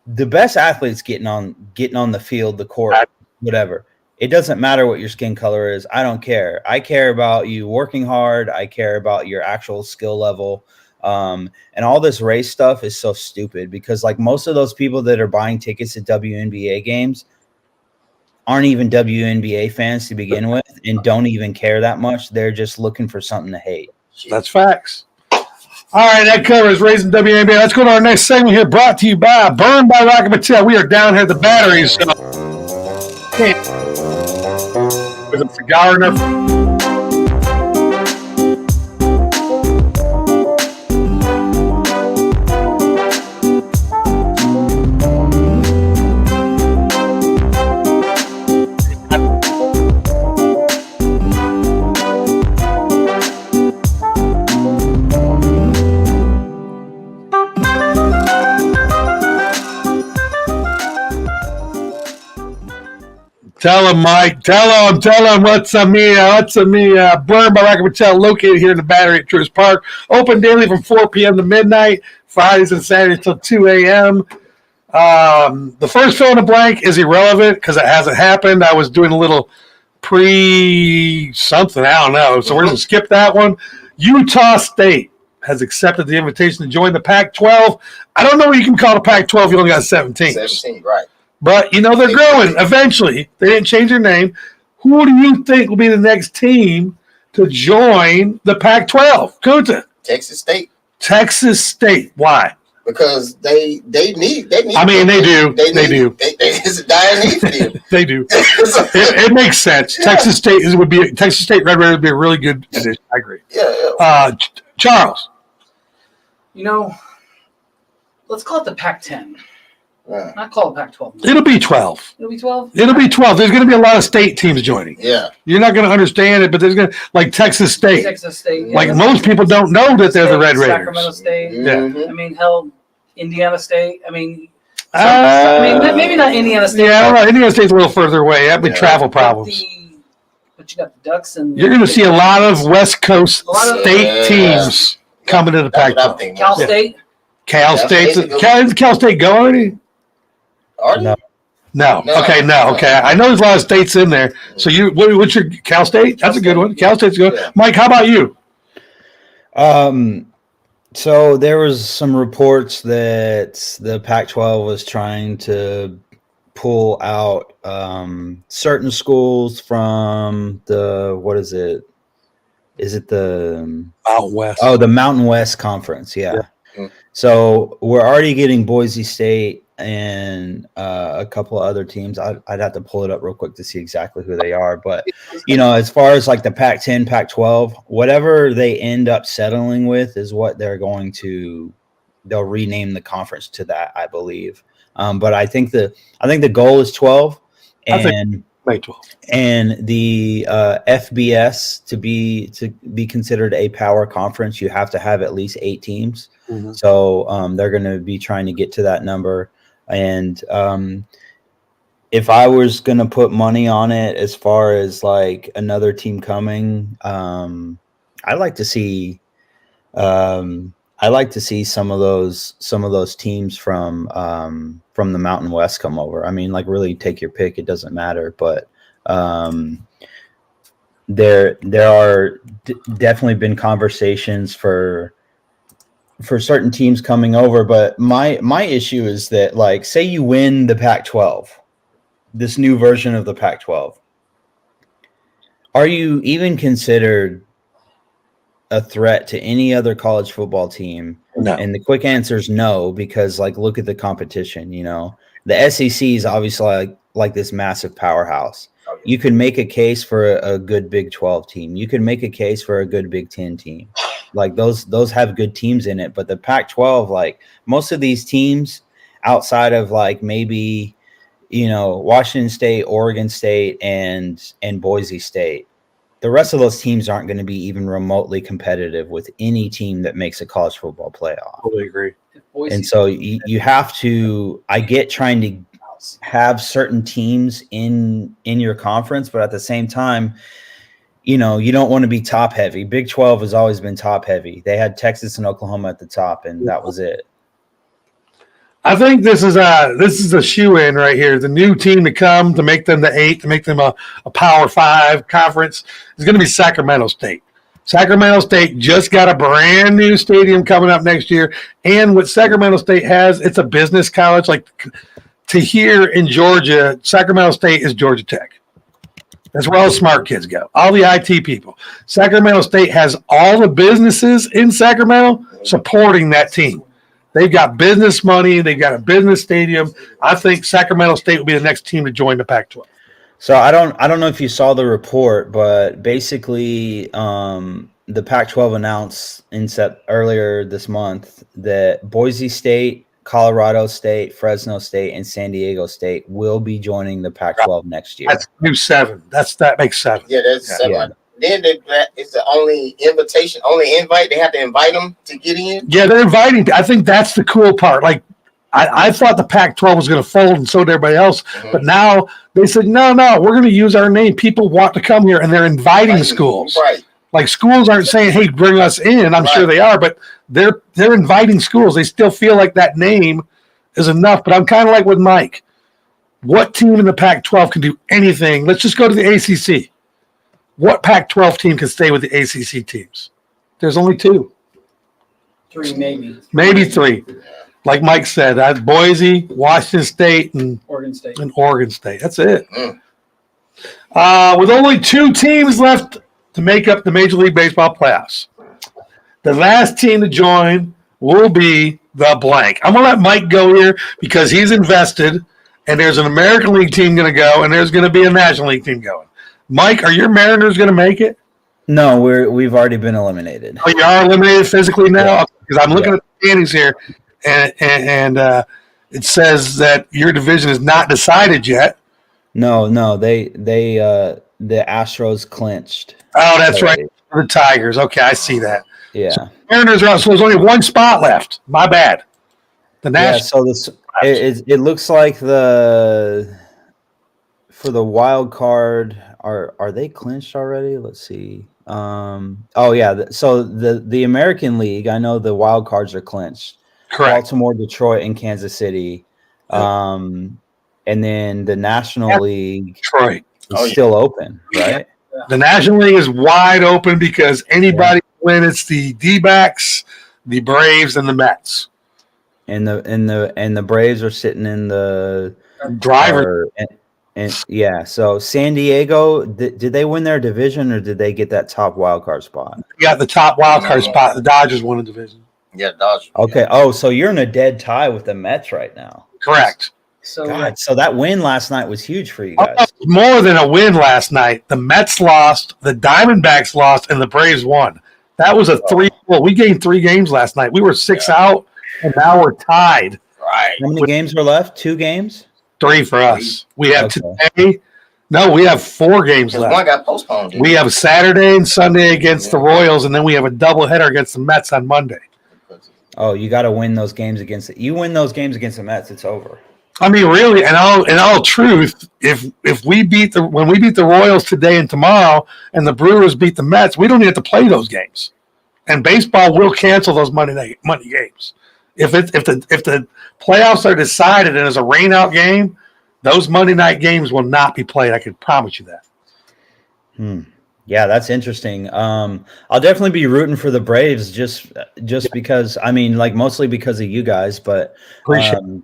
The best athletes getting on the field, the court, whatever. It doesn't matter what your skin color is. I don't care. I care about you working hard. I care about your actual skill level. And all this race stuff is so stupid, because like most of those people that are buying tickets at WNBA games aren't even WNBA fans to begin with and don't even care that much. They're just looking for something to hate. That's facts. All right, that covers Raising WNBA. Let's go to our next segment here, brought to you by Burn by Rocket Patel. We are down here at the batteries. So with a cigar enough. Tell him, Mike. Tell him what's a me. Burn Barack Patel, located here in the Battery at Truist Park. Open daily from 4 p.m. to midnight, Fridays and Saturdays till 2 a.m. The first fill in the blank is irrelevant because it hasn't happened. I was doing a little pre-something, I don't know. So we're going to skip that one. Utah State has accepted the invitation to join the Pac-12. I don't know what you can call the Pac-12. You only got 17. 17, right. But, they're growing eventually. They didn't change their name. Who do you think will be the next team to join the Pac-12? Kunta. Texas State. Texas State. Why? Because they need. I mean, they do. They do. It's a dire need for them. They do. It makes sense. Texas State Red Raiders would be a really good addition. I agree. Yeah. Charles. Let's call it the Pac-10. Yeah. Not call it Pac-12. It'll be 12. It'll be 12? It'll be 12. There's going to be a lot of state teams joining. Yeah. You're not going to understand it, but there's going to, like Texas State. Texas State. Like most people don't know that they're the Red Raiders. Sacramento State. Mhm. I mean, hell, Indiana State. I mean, maybe not Indiana State. Yeah, I don't know. Indiana State's a little further away. That'd be travel problems. But you got the Ducks and You're going to see a lot of West Coast state Yeah. teams coming to the That's what I'm Pac-12. thinking. Cal State. Cal State go already? Are No. No. No. Okay, no. Okay. I know there's a lot of states in there. So what's your Cal State? That's a good one. Cal State's good. Yeah. Mike, how about you? So there was some reports that the Pac-12 was trying to pull out certain schools from the Is it the Out West. the Mountain West Conference? Yeah. Mm. So we're already getting Boise State and a couple of other teams. I'd have to pull it up real quick to see exactly who they are. But, as far as like the Pac-10, Pac-12, whatever they end up settling with is what they'll rename the conference to that, I believe. But I think the goal is 12 and May 12. and the FBS to be considered a power conference, you have to have at least 8 teams. Mhm. So they're going to be trying to get to that number. And if I was going to put money on it, as far as like another team coming, I'd like to see some of those teams from the Mountain West come over. I mean, like really take your pick. It doesn't matter, but there are definitely been conversations for certain teams coming over, but my issue is that, like, say you win the Pac-12, this new version of the Pac-12, are you even considered a threat to any other college football team? No. And the quick answer is no, because like look at the competition. The SEC is obviously like this massive powerhouse. You can make a case for a good Big 12 team. You can make a case for a good Big 10 team. Like those have good teams in it. But the Pac-12, like most of these teams outside of like maybe, Washington State, Oregon State, and Boise State, the rest of those teams aren't going to be even remotely competitive with any team that makes a college football playoff. Totally agree. And so you have to, I get trying to have certain teams in your conference, but at the same time, you don't want to be top heavy. Big 12 has always been top heavy. They had Texas and Oklahoma at the top, and that was it. I think this is a shoe-in right here. The new team to come to make them the 8, to make them a Power 5 conference is going to be Sacramento State. Sacramento State just got a brand new stadium coming up next year, and what Sacramento State has, it's a business college. Like to here in Georgia, Sacramento State is Georgia Tech. That's where all the smart kids go, all the IT people. Sacramento State has all the businesses in Sacramento supporting that team. They've got business money. They've got a business stadium. I think Sacramento State will be the next team to join the Pac-12. So I don't know if you saw the report, but basically the Pac-12 announced earlier this month that Boise State, Colorado State, Fresno State, and San Diego State will be joining the Pac-12 next year. That's new 7. That makes 7. Yeah, that's 7. Yeah. Then it's the only invite. They have to invite them to get in. Yeah, they're inviting. I think that's the cool part. Like, I thought the Pac-12 was going to fold, and so did everybody else. Mhm. But now they said, no, we're going to use our name. People want to come here, and they're inviting schools. Right. Like schools aren't saying, "Hey, bring us in." I'm sure they are, but they're inviting schools. They still feel like that name is enough. But I'm kind of like with Mike. What team in the Pac-12 can do anything? Let's just go to the ACC. What Pac-12 team can stay with the ACC teams? There's only 2, 3 maybe. maybe 3. Like Mike said, that's Boise, Washington State, and Oregon State. Oregon State. That's it. Mm. With only 2 teams left to make up the Major League Baseball playoffs, the last team to join will be the blank. I'm going to let Mike go here because he's invested, and there's an American League team going to go, and there's going to be a National League team going. Mike, are your Mariners going to make it? No, we've already been eliminated. Oh, you are eliminated physically now? Yeah. Because I'm looking at the standings here, and it says that your division is not decided yet. No, they the Astros clinched. Oh, that's already. right. The Tigers. Okay, I see that. Yeah. Mariners are out, so there's only 1 spot left. My bad. The Yeah, National. so this it looks like for the wild card are they clinched already? Let's see. So the American League, I know the wild cards are clinched. Correct. Baltimore, Detroit, and Kansas City. And then the National League Detroit. is still open, right? The National League is wide open because anybody can win. It's the D-backs, the Braves, and the Mets. And the Braves are sitting in the Driver. So San Diego, did they win their division or did they get that top wild card spot? got the top wild card spot. The Dodgers won the division. Yeah, Dodgers. Okay. Oh, so you're in a dead tie with the Mets right now. Correct. So God, so that win last night was huge for you guys. More than a win last night. The Mets lost, the Diamondbacks lost, and the Braves won. That was a 3. Well, we gained 3 games last night. We were 6 out, and now we're tied. Right. How many games were left? 2 games? 3 for us. We have Okay. today. No, we have 4 games Because left. one got postponed. didn't We it? have Saturday and Sunday against the Royals, and then we have a doubleheader against the Mets on Monday. Oh, you got to win those games against it. You win those games against the Mets, it's over. I mean, really, in all truth, if we when we beat the Royals today and tomorrow, and the Brewers beat the Mets, we don't even have to play those games, and baseball will cancel those Monday games. If the playoffs are decided and it's a rainout game, those Monday night games will not be played. I can promise you that. Yeah, that's interesting. I'll definitely be rooting for the Braves just because, I mean, like mostly because of you guys, but Appreciate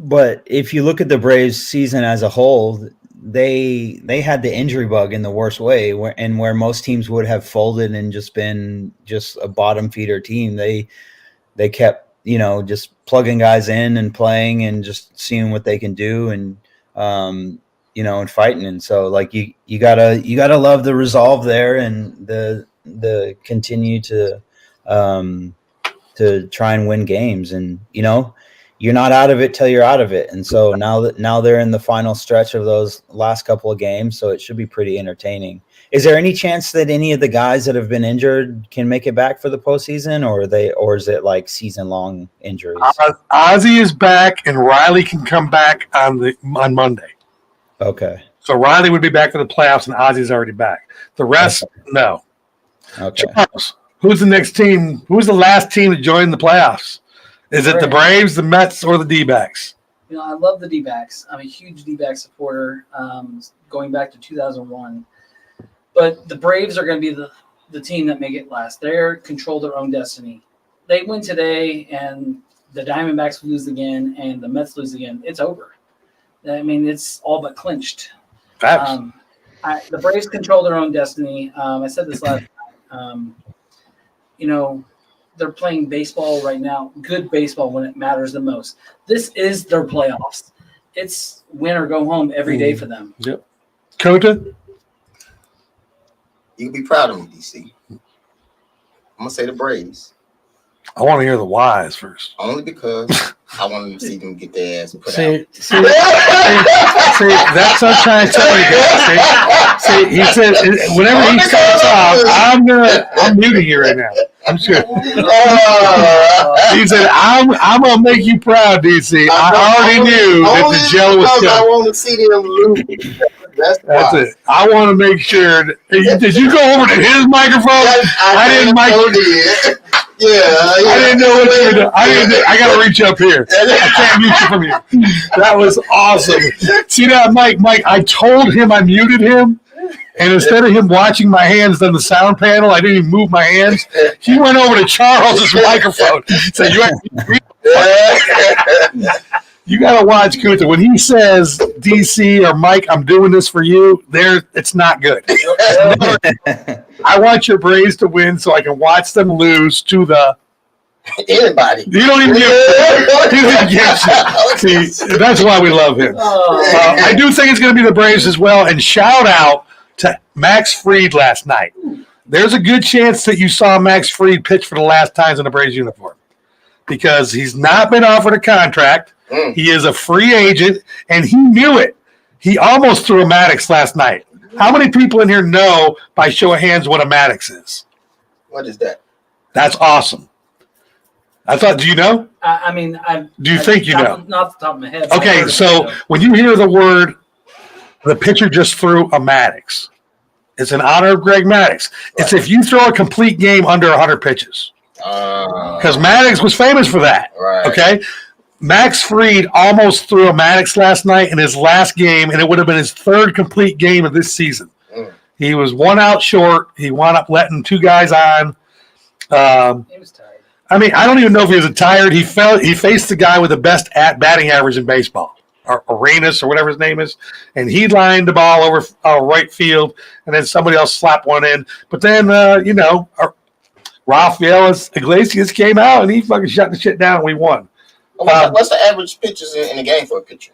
but if you look at the Braves season as a whole, they had the injury bug in the worst way, where most teams would have folded and just been just a bottom feeder team. They kept, just plugging guys in and playing and just seeing what they can do and and fighting. And so like you gotta love the resolve there and the continue to try and win games. And you're not out of it till you're out of it. And so now they're in the final stretch of those last couple of games, so it should be pretty entertaining. Is there any chance that any of the guys that have been injured can make it back for the postseason, or is it like season-long injuries? Ozzy is back, and Riley can come back on Monday. Okay. So Riley would be back for the playoffs, and Ozzy's already back. The rest, no. Okay. Charles, who's the next team? Who's the last team to join the playoffs? Is it the Braves, the Mets, or the D-backs? I love the D-backs. I'm a huge D-back supporter, going back to 2001. But the Braves are going to be the team that make it last. They control their own destiny. They win today, and the Diamondbacks lose again, and the Mets lose again. It's over. I mean, it's all but clinched. The Braves control their own destiny. I said this last time. They're playing baseball right now, good baseball when it matters the most. This is their playoffs. It's win or go home every day for them. Yep. Kota? You can be proud of me, DC. I'm going to say the Braves. I want to hear the whys first. Only because I want to see them get their ass put out. See, that's what I'm trying to tell you guys. See, he said, whenever he starts off, I'm muting you right now. I'm sure. He said, I'm going to make you proud, DC. I already knew that the Jello was because I coming. want to see them lose. That's That's it. I want to make sure. Did you go over to his microphone? I didn't Yeah, I didn't know what you were doing. I got to reach up here. I can't mute you from here. That was awesome. See that, Mike? Mike, I told him I muted him. And instead of him watching my hands on the sound panel, I didn't even move my hands. He went over to Charles's microphone. So you got to watch Kunta. When he says, DC or Mike, I'm doing this for you, it's not good. I want your Braves to win so I can watch them lose to the anybody. You don't even get See, that's why we love him. I do think it's going to be the Braves as well. And shout out to Max Fried last night. There's a good chance that you saw Max Fried pitch for the last times in a Braves uniform because he's not been offered a contract. He is a free agent, and he knew it. He almost threw a Maddox last night. How many people in here know, by show of hands, what a Maddox is? What is that? That's awesome. I thought, do you know? Do you think you know? Not off the top of my head. Okay, so when you hear the word, the pitcher just threw a Maddox. It's in honor of Greg Maddux. It's if you throw a complete game under 100 pitches. Because Maddox was famous for that. Right. Okay? Max Fried almost threw a Maddox last night in his last game, and it would have been his third complete game of this season. He was one out short. He wound up letting two guys on. He was tired. I mean, I don't even know if he was tired. He faced the guy with the best batting average in baseball, or Arenas or whatever his name is, and he lined the ball over right field, and then somebody else slapped one in. But then, Rafael Iglesias came out, and he fucking shut the shit down, and we won. What's the average pitches in the game for a pitcher?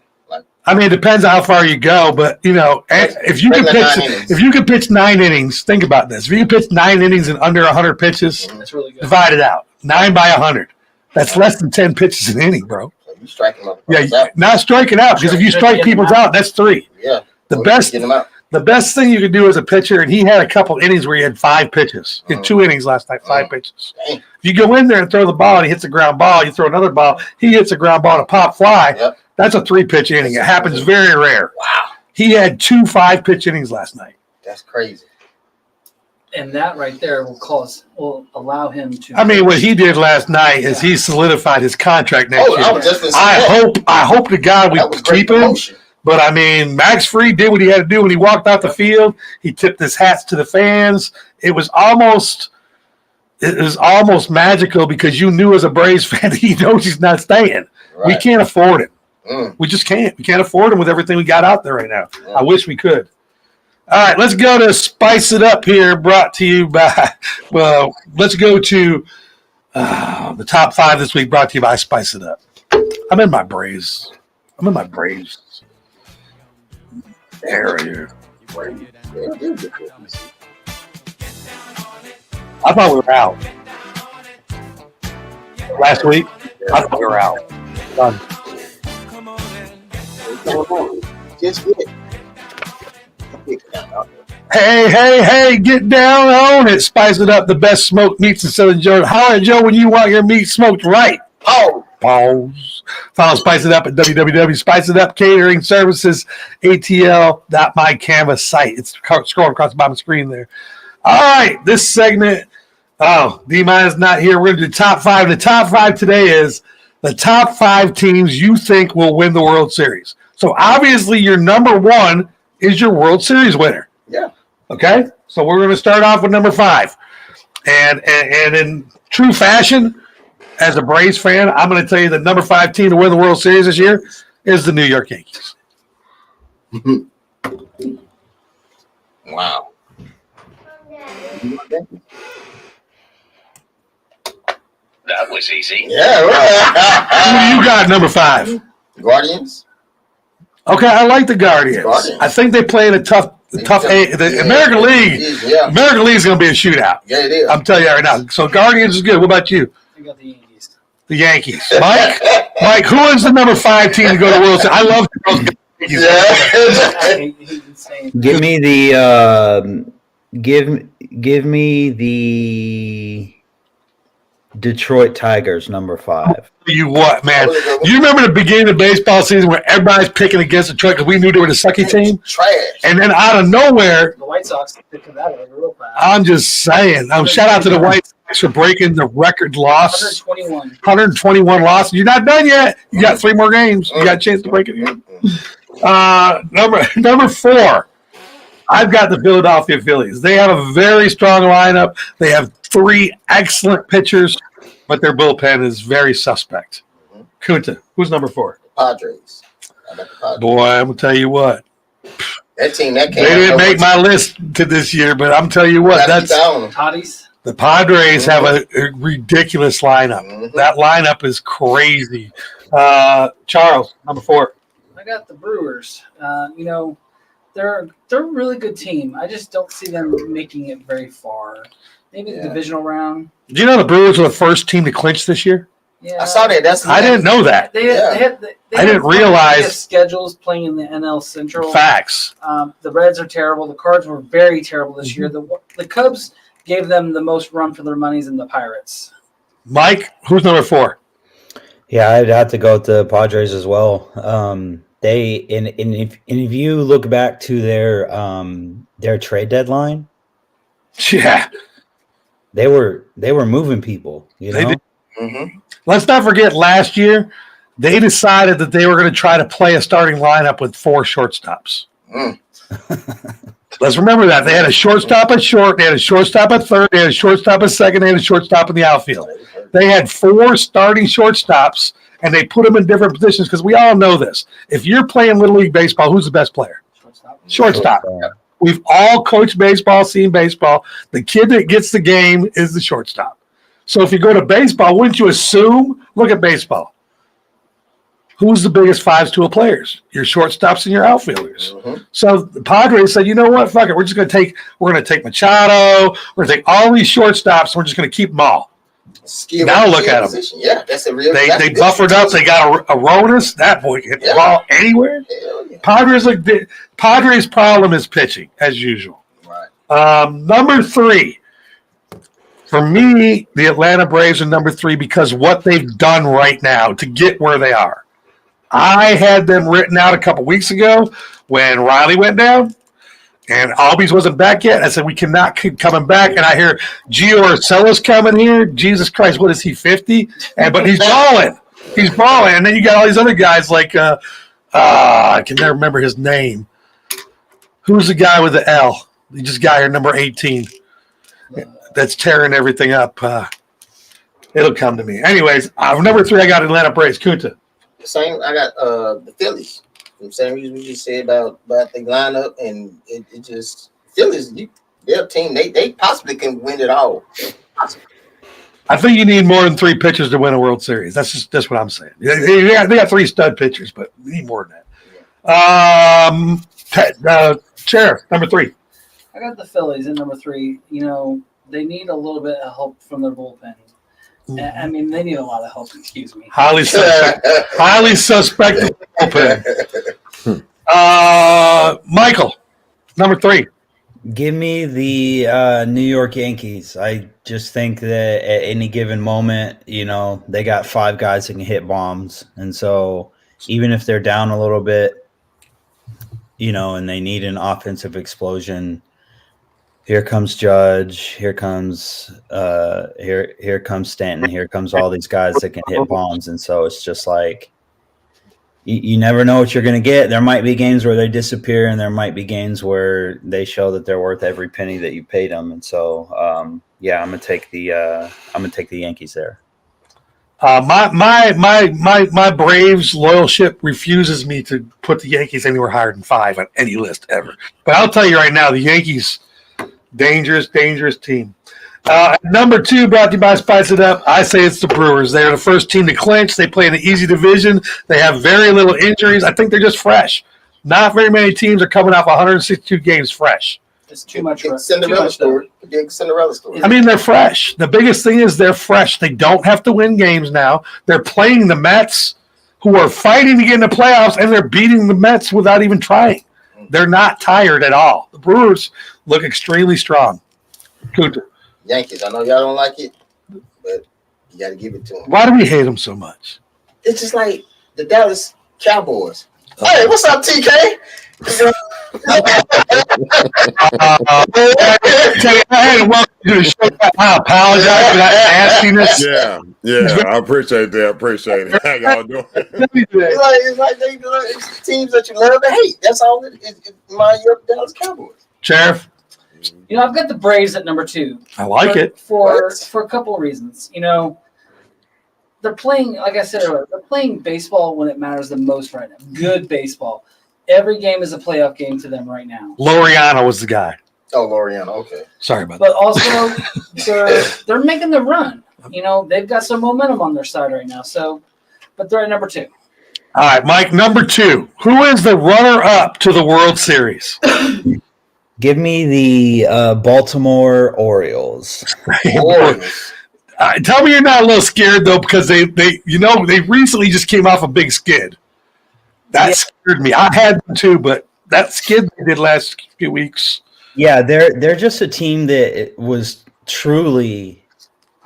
I mean, it depends on how far you go, but if you can pitch 9 innings, think about this. If you can pitch 9 innings in under 100 pitches, that's really good. Divide it out. 9 by 100. That's less than 10 pitches an inning, bro. So you strike them up. Yeah, not striking out, because if you strike people out, that's 3. Yeah. The best thing you can do as a pitcher, and he had a couple innings where he had 5 pitches. He had 2 innings last night, 5 pitches. Dang. If you go in there and throw the ball and he hits a ground ball, you throw another ball, he hits a ground ball and a pop fly, that's a 3-pitch inning. It happens very rare. Wow. He had 2 5-pitch innings last night. That's crazy. And that right there will allow him to. I mean, what he did last night is he solidified his contract next year. I was just gonna say I hope to God we keep him. Promotion. But I mean, Max Fried did what he had to do when he walked out the field. He tipped his hats to the fans. It was almost magical because you knew as a Braves fan that he knows he's not staying. Right. We can't afford him. We just can't. We can't afford him with everything we got out there right now. I wish we could. All right, let's go to Spice It Up here, brought to you by, let's go to the top 5 this week, brought to you by Spice It Up. I'm in my Braves. There you go. I thought we were out. Last week, I thought we were out. Done. Just get it. Hey, get down on it. Spice It Up, the best smoked meats in Southern Georgia. Holler, Joe, when you want your meat smoked right. Pause. Follow Spice It Up at www.spiceitup catering services atl.mycanvas site. It's scrolling across the bottom of the screen there. All right, this segment. D-Man is not here. We're going to do top 5. The top 5 today is the top 5 teams you think will win the World Series. So obviously your number 1 is your World Series winner. Yeah. Okay? So we're going to start off with number 5. And in true fashion, as a Braves fan, I'm going to tell you the number 5 team to win the World Series this year is the New York Yankees. Wow. That was easy. Yeah. Who do you got number 5? Guardians. Okay, I like the Guardians. I think they play in a tough the American League. Yeah. American League is going to be a shootout. Yeah, it is. I'm telling you right now. So Guardians is good. What about you? I got the Yankees. The Yankees. Mike, who is the number 5 team to go to World Series? I love the Yankees. Yeah. Give me the give me Detroit Tigers, number 5. You what, man? That was a good one. You remember the beginning of the baseball season where everybody's picking against Detroit because we knew they were the sucky team? Trash. And then out of nowhere, The White Sox picked that out real fast. I'm just saying. Shout out to the White Sox for breaking the record loss. 121. 121 losses. You're not done yet. You got 3 more games. You got a chance to break it again. Number 4. I've got the Philadelphia Phillies. They have a very strong lineup. They have 3 excellent pitchers, but their bullpen is very suspect. Kunta, who's number 4? Padres. I got the Padres. Boy, I'm gonna tell you what. That team that came. They didn't make my list to this year, but I'm telling you what. That's Toddies. the Padres have a ridiculous lineup. Mhm. That lineup is crazy. Charles, number 4. I got the Brewers. They're a really good team. I just don't see them making it very far. Maybe the divisional round. Do you know the Brewers were the first team to clinch this year? Yeah, I saw that. I didn't know that. They had I didn't realize- they have schedules playing in the NL Central. Facts. The Reds are terrible. The Cards were very terrible this year. The Cubs gave them the most run for their monies in the Pirates. Mike, who's number 4? Yeah, I'd have to go with the Padres as well. If you look back to their trade deadline, Yeah. they were moving people. You They know, did. Mm-hmm. Let's not forget last year, they decided that they were going to try to play a starting lineup with 4 shortstops. Mm. Let's remember that. They had a shortstop at short, they had a shortstop at third, they had a shortstop at second, they had a shortstop in the outfield. They had 4 starting shortstops, and they put them in different positions because we all know this. If you're playing Little League Baseball, who's the best player? Shortstop. We've all coached baseball, seen baseball. The kid that gets the game is the shortstop. So if you go to baseball, wouldn't you assume, look at baseball. Who's the biggest 5-tool players? Your shortstops and your outfielders. Mm-hmm. So the Padres said, you know what? Fuck it. We're going to take Machado. We're going to take all these shortstops. And we're just going to keep them all. Now look at them. Yeah, that's a real. They buffered up. They got a Ronus. That boy can hit the ball anywhere. Yeah. Padres' problem is pitching, as usual. Right. Number 3. For me, the Atlanta Braves are number 3 because what they've done right now to get where they are. I had them written out a couple weeks ago when Riley went down and Albies wasn't back yet. I said, we cannot keep coming back. And I hear Gio Urcella's coming here. Jesus Christ, what is he, 50? But he's balling. He's balling. And then you got all these other guys like, I can never remember his name. Who's the guy with the L? He just got here, number 18. That's tearing everything up. It'll come to me. Anyways, number 3, I got Atlanta Braves. Kunta. Same. I got the Phillies. The same reason we just said about the lineup, and it just Phillies. Their team, they possibly can win it all. I think you need more than 3 pitchers to win a World Series. That's what I'm saying. They got 3 stud pitchers, but you need more than that. Sheriff, number 3. I got the Phillies in number 3. They need a little bit of help from their bullpen. I mean, they need a lot of help. Excuse me. Highly suspect bullpen. Michael, number 3. give me the New York Yankees. I just think that at any given moment, they got 5 guys that can hit bombs, and so even if they're down a little bit, and they need an offensive explosion. Here comes Judge. Here comes here comes Stanton. Here comes all these guys that can hit bombs, and so it's just like you never know what you're going to get. There might be games where they disappear, and there might be games where they show that they're worth every penny that you paid them. And so, I'm gonna take the Yankees there. My Braves loyalship refuses me to put the Yankees anywhere higher than 5 on any list ever. But I'll tell you right now, the Yankees. Dangerous team. Number 2, brought to you by Spice It Up. I say it's the Brewers. They're the first team to clinch. They play in an easy division. They have very little injuries. I think they're just fresh. Not very many teams are coming off 162 games fresh. It's too much. Cinderella story. Big Cinderella story. I mean, they're fresh. The biggest thing is they're fresh. They don't have to win games now. They're playing the Mets, who are fighting to get in the playoffs, and they're beating the Mets without even trying. They're not tired at all. The Brewers look extremely strong. Kunta. Yankees. I know y'all don't like it, but You got to give it to him. Why do we hate him so much? It's just like the Dallas Cowboys. Hey, what's up, TK? Hey, welcome to the show. I apologize for that nastiness. Yeah, I appreciate that. How y'all doing? It's like it's teams that you love to hate. That's all it is. It reminds you of the Dallas Cowboys. Sheriff, You know, I've got the Braves at number 2. I like it. For a couple of reasons. You know, they're playing, like I said earlier, they're playing baseball when it matters the most right now. Good baseball. Every game is a playoff game to them right now. Laureano was the guy. Oh, Laureano. Okay. Sorry about But also, they're making the run. You know, they've got some momentum on their side right now. So, but they're at number 2. All right, Mike, number 2. Who is the runner-up to the World Series? Give me the Baltimore Orioles. Orioles. Tell me you're not a little scared, though, because they recently just came off a big skid. That scared me. I had them too, but that skid they did last few weeks. Yeah, they're just a team that was truly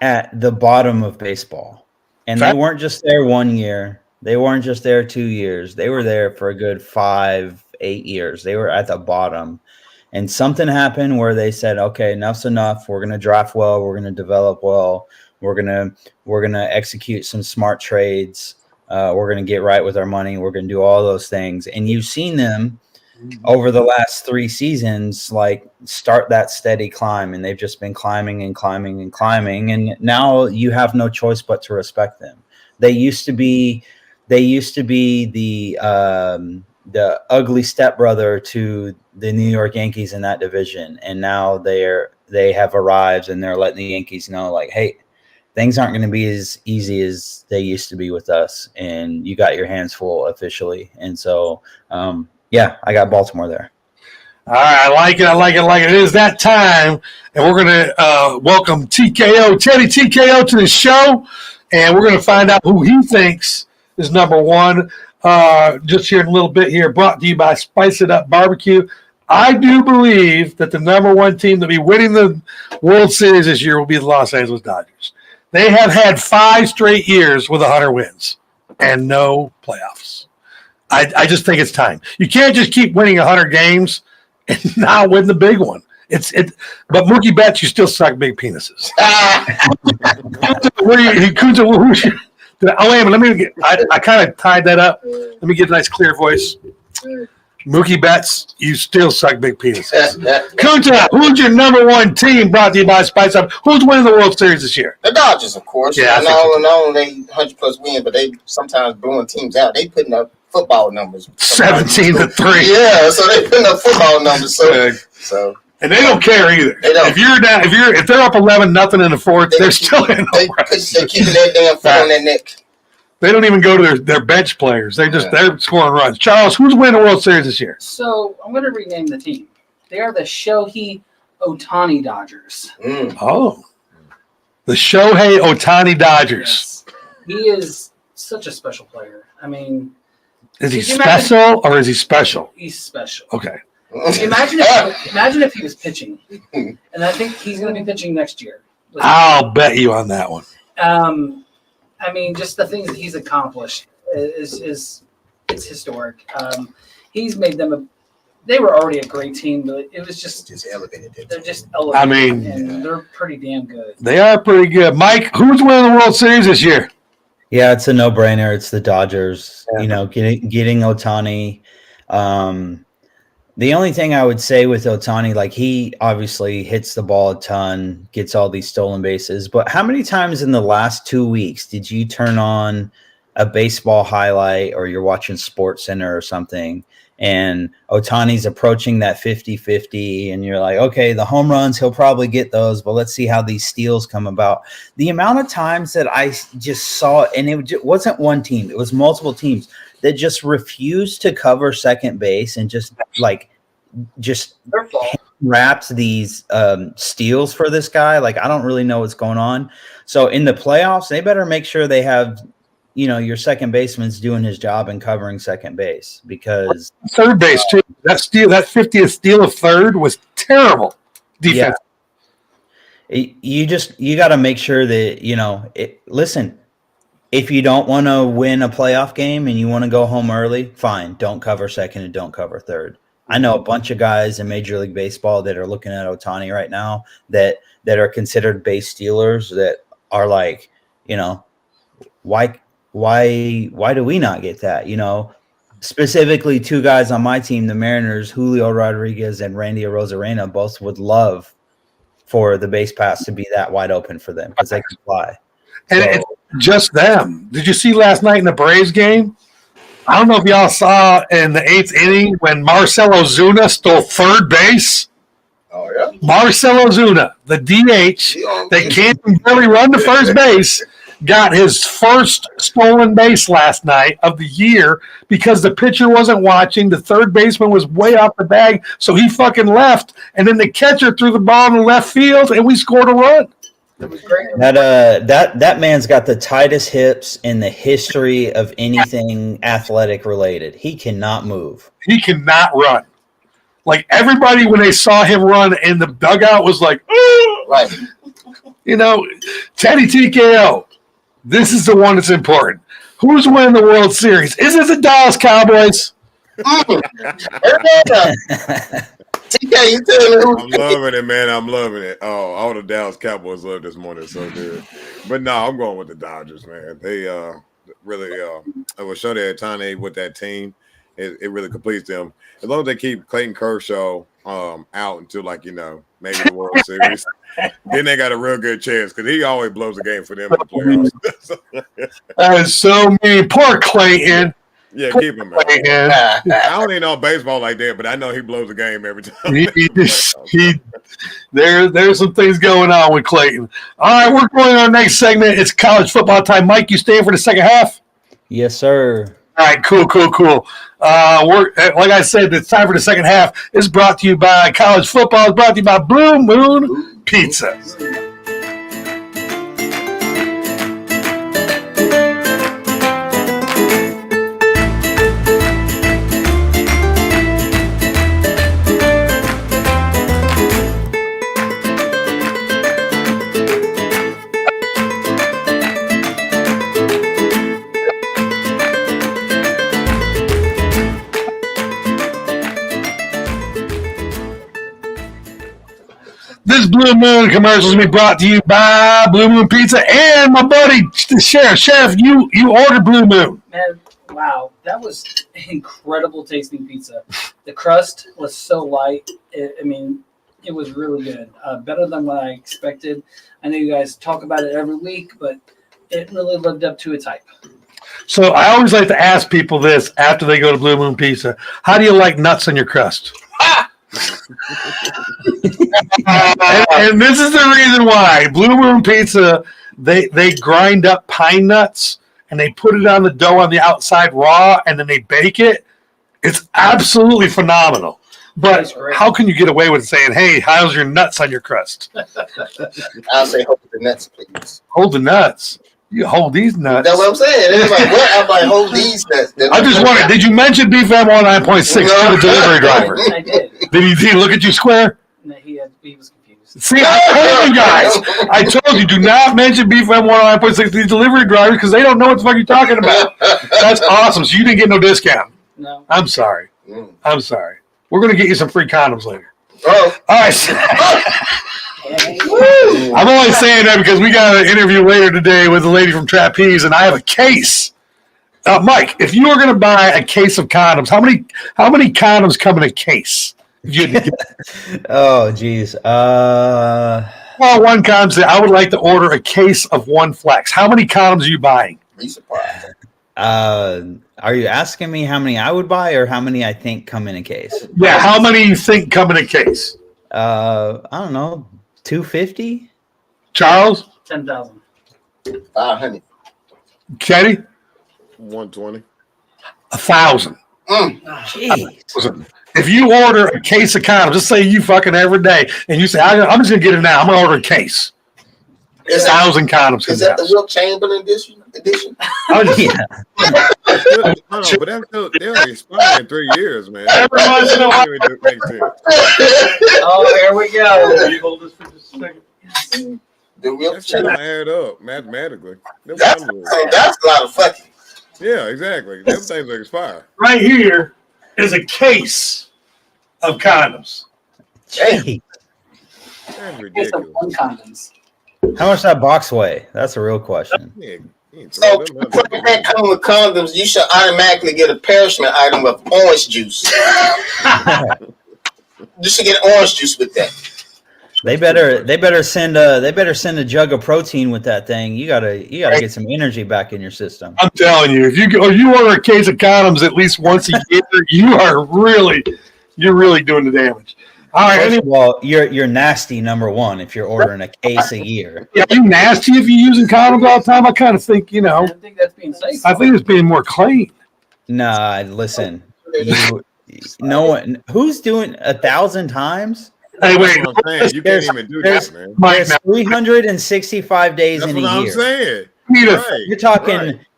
at the bottom of baseball. And they weren't just there 1 year. They weren't just there 2 years. They were there for a good 5-8 years. They were at the bottom. And something happened where they said, okay, enough's enough. We're going to draft well. We're going to develop well. We're going to execute some smart trades. We're going to get right with our money. We're going to do all those things. And you've seen them over the last 3 seasons, like start that steady climb. And they've just been climbing and climbing and climbing. And now you have no choice but to respect them. They used to be the ugly stepbrother to the New York Yankees in that division. And now they have arrived and they're letting the Yankees know, like, hey, things aren't going to be as easy as they used to be with us. And you got your hands full officially. And so, I got Baltimore there. All right, I like it. It is that time, and we're going to welcome TKO, Teddy TKO, to the show, and we're going to find out who he thinks is number 1. Just here in a little bit here, brought to you by Spice It Up Barbecue. I do believe that the number 1 team to be winning the World Series this year will be the Los Angeles Dodgers. They have had 5 straight years with 100 wins and no playoffs. I just think it's time. You can't just keep winning 100 games and not win the big one. But Mookie Betts, you still suck big penises. I kind of tied that up. Let me get a nice clear voice. Mookie Betts, you still suck big penises. Kunta, who's your number 1 team brought to you by Spice Up? Who's winning the World Series this year? The Dodgers, of course. Yeah, I know they 100+ win, but they sometimes blowing teams out. They putting up football numbers. 17-3. Yeah, so they putting up football numbers. So and they don't care either. They don't. If they're up 11-0 in the fourth, they're still in They the race. keep that damn foot on their neck. They don't even go to their bench players. They're scoring runs. Charles, who's winning the World Series this year? So I'm going to rename the team. They are the Shohei Ohtani Dodgers. Oh, the Shohei Ohtani Dodgers. Yes. He is such a special player. I mean, Is he Could you special or is he special? he's special. Okay. Imagine if he was pitching, and I think he's going to be pitching next year. I'll bet you on that one. I mean, just the things that he's accomplished is it's historic. He's made them they were already a great team, but it was just elevated. they're just elevated. I mean, and they're pretty damn good. They are pretty good. Mike, who's winning the World Series this year? Yeah, it's a no-brainer. It's the Dodgers. Yeah. You know, getting Ohtani. The only thing I would say with Ohtani, like, he obviously hits the ball a ton, gets all these stolen bases. But how many times in the last 2 weeks did you turn on a baseball highlight or you're watching SportsCenter or something, and Ohtani's approaching that 50-50, and you're like, okay, the home runs, he'll probably get those, but let's see how these steals come about. The amount of times that I just saw, and it wasn't one team, it was multiple teams that just refused to cover second base and just wrapped these steals for this guy. Like, I don't really know what's going on. So in the playoffs, they better make sure they have, you know, your second baseman's doing his job and covering second base, because Third base too. That 50th steal of third was terrible defense. You got to make sure that, listen, if you don't want to win a playoff game and you want to go home early, fine. Don't cover second and don't cover third. I know a bunch of guys in Major League Baseball that are looking at Ohtani right now that are considered base stealers that are like, why do we not get that? Specifically, two guys on my team, the Mariners, Julio Rodriguez and Randy Arozarena, both would love for the base pass to be that wide open for them because they can fly. And it's just them. Did you see last night in the Braves game? I don't know if y'all saw in the 8th inning when Marcell Ozuna stole third base. Oh, yeah. Marcell Ozuna, the DH, that can't really run to first base, got his first stolen base last night of the year because the pitcher wasn't watching. The third baseman was way off the bag, so he fucking left. And then the catcher threw the ball in the left field, and we scored a run. It was great. That man's got the tightest hips in the history of anything athletic related. He cannot move. He cannot run. Like, everybody, when they saw him run in the dugout, was like, "Ooh!" Right. Teddy TKO. This is the one that's important. Who's winning the World Series? Is it the Dallas Cowboys? TK, you telling me I'm loving it, man. I'm loving it. Oh, all the Dallas Cowboys love this morning. So good. But no, I'm going with the Dodgers, man. They really it will show that Ohtani with that team. It really completes them. As long as they keep Clayton Kershaw out until maybe the World Series, then they got a real good chance because he always blows the game for them in the playoffs. That is so mean. Poor Clayton. Yeah, keep him out. Clayton. I don't even know baseball like that, but I know he blows the game every time. There's some things going on with Clayton. All right, we're going on our next segment. It's college football time. Mike, you staying for the second half? Yes, sir. All right, cool. We're like I said, it's time for the second half. It's brought to you by college football. It's brought to you by Blue Moon Pizza. This Blue Moon commercial is going to be brought to you by Blue Moon Pizza and my buddy, the Sheriff. Sheriff, you ordered Blue Moon. Man, wow, that was incredible tasting pizza. The crust was so light. It was really good. Better than what I expected. I know you guys talk about it every week, but it really lived up to its hype. So I always like to ask people this after they go to Blue Moon Pizza. How do you like nuts on your crust? and this is the reason why. Blue Moon Pizza, they grind up pine nuts and they put it on the dough on the outside raw and then they bake it. It's absolutely phenomenal. But how can you get away with saying, hey, how's your nuts on your crust? I'll say hold the nuts, please. Hold the nuts. You hold these nuts. That's what I'm saying. It's like, what? I'm like, hold these nuts. I just wondered, did you mention BFM 109.6 to the delivery driver? I did. Did he look at you square? No, he was confused. See, I told you guys. I told you, do not mention BFM 109.6 to the delivery drivers because they don't know what the fuck you're talking about. That's awesome. So you didn't get no discount. No. I'm sorry. I'm sorry. We're going to get you some free condoms later. Oh. All right. I'm only saying that because we got an interview later today with a lady from Trapeze, and I have a case. Mike, if you were going to buy a case of condoms, how many condoms come in a case? Oh, geez. Well, one condom said, I would like to order a case of One Flex. How many condoms are you buying? Be surprised. Are you asking me how many I would buy or how many I think come in a case? Yeah, how many you think come in a case? I don't know, 250? Charles? 10,000. 500. Kenny? 120. 1,000. Jeez. If you order a case of condoms, just say you fucking every day, and you say, I'm just going to get it now. I'm going to order a case. 1,000 condoms. Is that the Wilt Chamberlain edition? Oh, yeah. But they'll expire in 3 years, man. Every once in a while. Makes sense. Oh, here we go. Can you hold this for just a second? The real That shit don't add up mathematically. Them that's condoms a are- lot of fucking. yeah, exactly. Them things are expired. Right here is a case of condoms. Gee, That's Case of ridiculous. one condoms. how much that box weigh? That's a real question. Yeah, you ain't So, throw them up. for that come with condoms, you should automatically get a perishment item of orange juice. You should get orange juice with that. They better send a jug of protein with that thing. You gotta get some energy back in your system. I'm telling you, if you order a case of condoms at least once a year, you're really doing the damage. All right, First of all, you're nasty. Number one, if you're ordering a case a year. are you nasty if you're using condoms all the time? I kind of think, I don't think that's being safe. I think it's being more clean. Nah, listen. No one who's doing 1,000 times. Hey, wait, That's what I'm saying. You can't even do that, man. Mike, There's 365 days That's in what a I'm year. saying. need a- Right.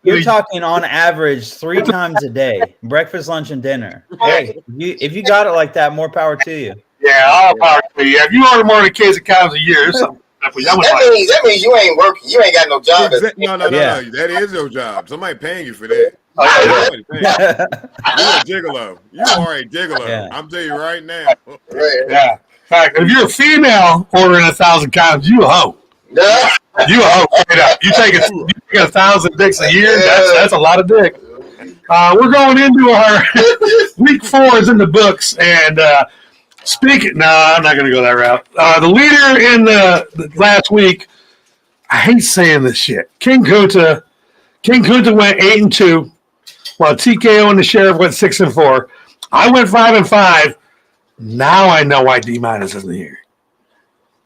You're talking on average 3 times a day, breakfast, lunch, and dinner. Hey, if you got it like that, more power to you. yeah, all power to you. If you order more than a case of condoms a year, there's something. That means you ain't working. You ain't got no job. No. Yeah. That is your job. Somebody paying you for that. Oh, Somebody paying you. You're a gigolo. You are a gigolo. Yeah. I'm telling you right now. Right. yeah. In fact, if you're a female ordering 1,000 condoms, you a hoe. Yeah. You a hoe. Straight up. You take 1,000 dicks a year. That's a lot of dick. We're going into our week 4 is in the books, and I'm not going to go that route. The leader in the last week, I hate saying this shit. King Kunta went 8-2, while TKO and the Sheriff went 6-4. I went 5-5. Now I know why D- isn't here.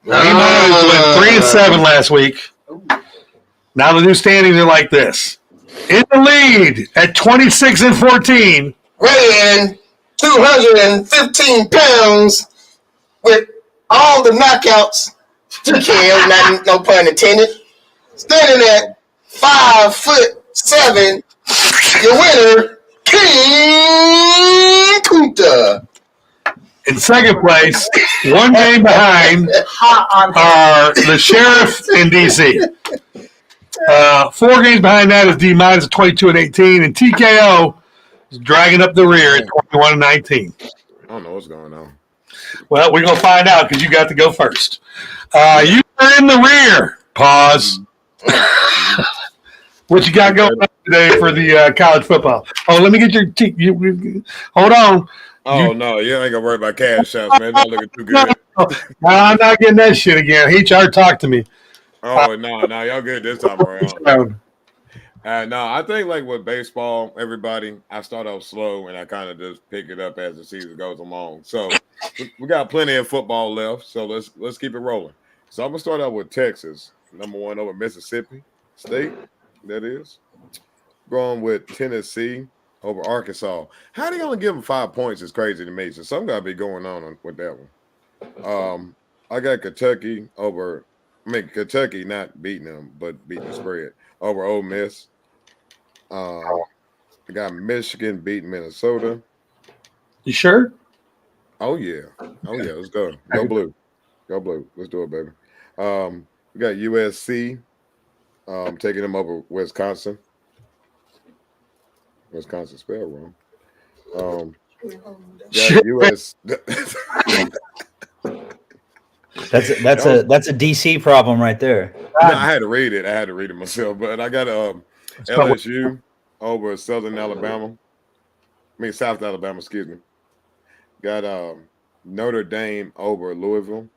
D- went 3-7 last week. Now the new standings are like this. In the lead at 26-14. Weighing 215 pounds with all the knockouts. TKO, no pun intended. Standing at 5'7", your winner, King Kunta. In second place, one game behind Hot on are the Sheriff in DC. 4 games behind that is D- at 22-18, and TKO is dragging up the rear at 21-19. I don't know what's going on. Well, we're gonna find out because you got to go first. You are in the rear. Pause. What you got going on today for the college football? Oh, let me get your hold on. Oh, no. You ain't going to worry about cash shots, man. Don't looking too good. No, I'm not getting that shit again. HR, talk to me. Oh, no. Y'all good this time around. No, I think like with baseball, everybody, I start off slow and I kind of just pick it up as the season goes along. So we got plenty of football left. So let's keep it rolling. So I'm gonna start out with Texas, number 1 over Mississippi State. That is going with Tennessee over Arkansas. How they only give them 5 points is crazy to me. So something got to be going on with that one. I got Kentucky not beating them, but beating the spread over Ole Miss. I got Michigan beating Minnesota. You sure? Oh yeah. Let's go. Go blue. Let's do it, baby. We got USC taking them over Wisconsin. Wisconsin spelled wrong. Got US. That's a DC problem right there. No, I had to read it myself, but I got LSU over South Alabama, excuse me. Got Notre Dame over Louisville.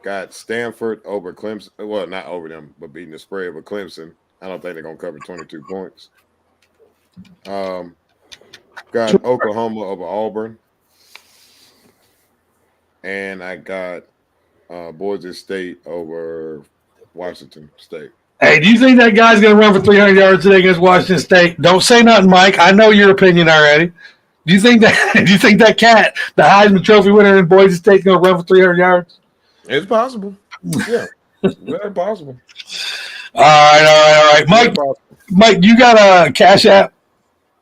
Got Stanford over Clemson. Well, not over them, but beating the spread with Clemson. I don't think they're going to cover 22 points. Got Oklahoma over Auburn. And I got Boise State over Washington State. Hey, do you think that guy's going to run for 300 yards today against Washington State? Don't say nothing, Mike. I know your opinion already. Do you think that cat, the Heisman Trophy winner in Boise State, is going to run for 300 yards? It's possible. Yeah, very possible. All right. Mike, you got a Cash App?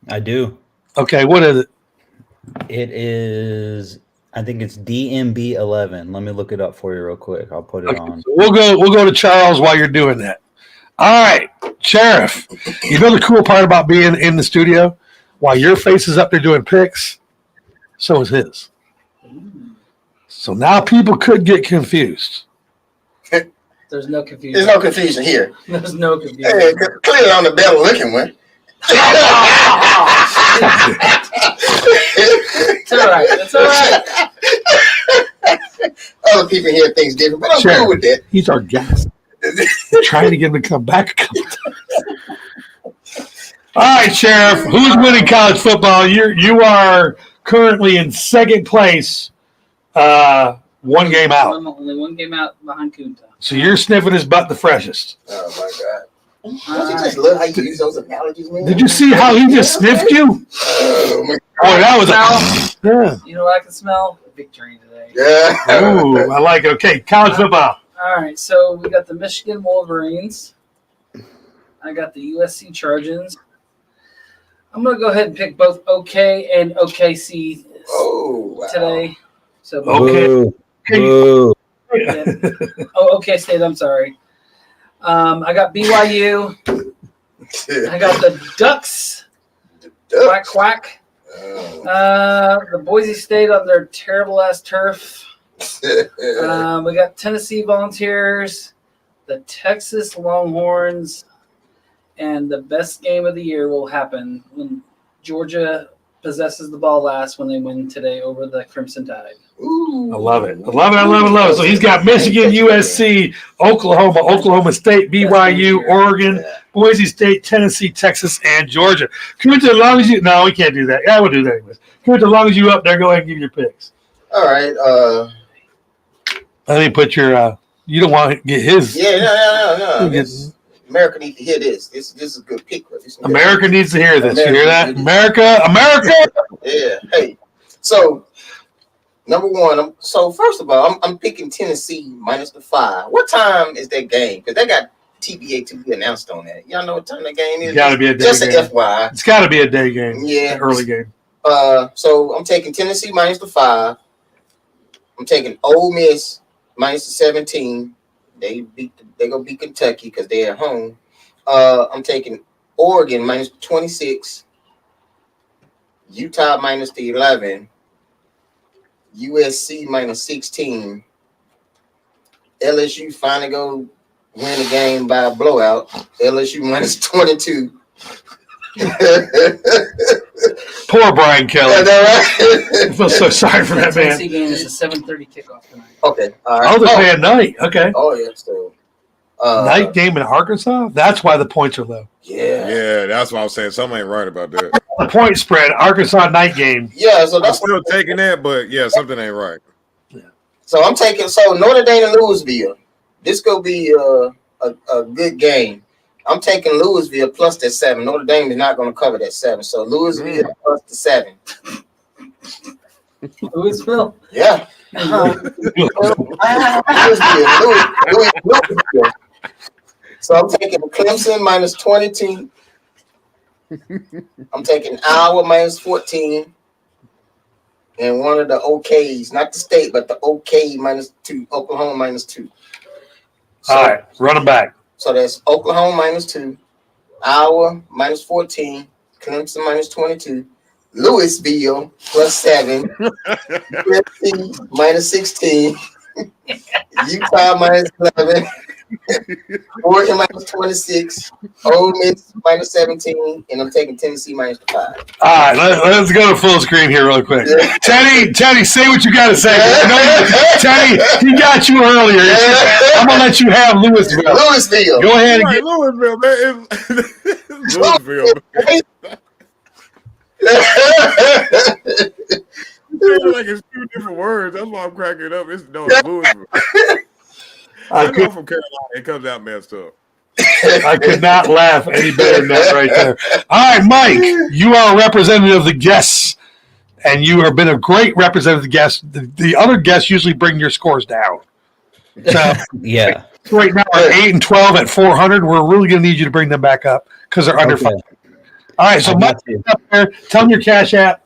I do. Okay, what is it? It is I think it's DMB11. Let me look it up for you real quick. I'll put it on. So we'll go to Charles while you're doing that. All right, Sheriff. You know the cool part about being in the studio? While your face is up there doing picks, so is his. So now people could get confused. There's no confusion. There's no confusion here. There's no confusion. Hey, clearly I'm the better looking one. It's all right. It's all right. Other people hear things different, but I'm Sure. cool with that. He's our guest. We're trying to get him to come back a couple times. All right, Sheriff. Who's winning college football? You are currently in second place, one game out. Only one game out behind Kunta. So you're sniffing his butt the freshest. Oh my God. All Don't you right. just love how you use those analogies, man? Did you see how he just sniffed you? Oh my Oh, that was yeah. You know what I can smell? Victory today. God. Ooh, I like it. Okay, college football. All right, so we got the Michigan Wolverines. I got the USC Trojans. I'm gonna go ahead and pick both OK and OKC Oh, wow. today. So Okay. Boo. Okay. Boo. yeah. Oh, OK State. I'm sorry. I got BYU. I got the Ducks. Quack quack. Oh. The Boise State on their terrible ass turf. We got Tennessee Volunteers, the Texas Longhorns, and the best game of the year will happen when Georgia possesses the ball last when they win today over the Crimson Tide. Ooh. I love it. I love it. I love it. I love it. So he's got Michigan, USC, Oklahoma, Oklahoma State, BYU, Oregon, Boise State, Tennessee, Texas, and Georgia. Kunta, as long as you no, we can't do that. Yeah, we'll do that anyways. Kunta, as long as you up there, go ahead and give your picks. All right. I think put your you don't want to get his. Yeah, no. Get- America needs to hear this. This is a good pick. America needs to hear this. You hear that? America. Yeah. Hey. So, number one. First of all, I'm picking Tennessee minus the 5. What time is that game? Because they got TBA to be announced on that. Y'all know what time that game is? It's got to be a day Just game. an FYI. It's got to be a day game. Yeah. An early game. So I'm taking Tennessee minus the 5. I'm taking Ole Miss minus the 17. They gonna beat Kentucky because they're at home. I'm taking Oregon minus 26. Utah minus the 11. USC minus 16. LSU finally go win the game by a blowout. LSU minus 22. Poor Brian Kelly. Is that I feel so sorry for that man. Tennessee game is a 7:30 kickoff tonight. Okay. All right. Oh, they're playing night. Okay. Oh yeah. So Night game in Arkansas? That's why the points are low. Yeah. Yeah, that's what I was saying. Something ain't right about that. The point spread, Arkansas night game. Yeah. So I'm that's still taking that, but yeah, something ain't right. so I'm taking Notre Dame and Louisville. This gonna be a good game. I'm taking Louisville plus that 7. Notre Dame is not gonna cover that 7. So Louisville plus the 7. Louisville. Yeah. Louisville. So I'm taking Clemson minus 22. I'm taking Iowa minus 14. And one of the OKs, not the state, but the OK minus 2, Oklahoma minus 2. So, All right, run them back. So that's Oklahoma minus 2, Iowa minus 14, Clemson minus 22, Louisville plus 7, USC minus 16, Utah minus 11, Oregon minus 26, Ole Miss minus 17, and I'm taking Tennessee minus 5. All right, let's go to full screen here real quick. Yeah. Teddy, say what you got to say. Teddy, he got you earlier. I'm going to let you have Louisville. Louisville. Go ahead and Right, get Louisville, man. It's Louisville. Like it's 2 different words. That's why I'm cracking up. It's Louisville. I I know from Carolina. It comes out messed up. could not laugh any better than that right there. All right, Mike, you are a representative of the guests, and you have been a great representative of the guests. The other guests usually bring your scores down. So Yeah. right now we're 8 and 12 at 400. We're really going to need you to bring them back up because they're under Okay. 500. All right, so I Mike, got you. up there, tell them your Cash App.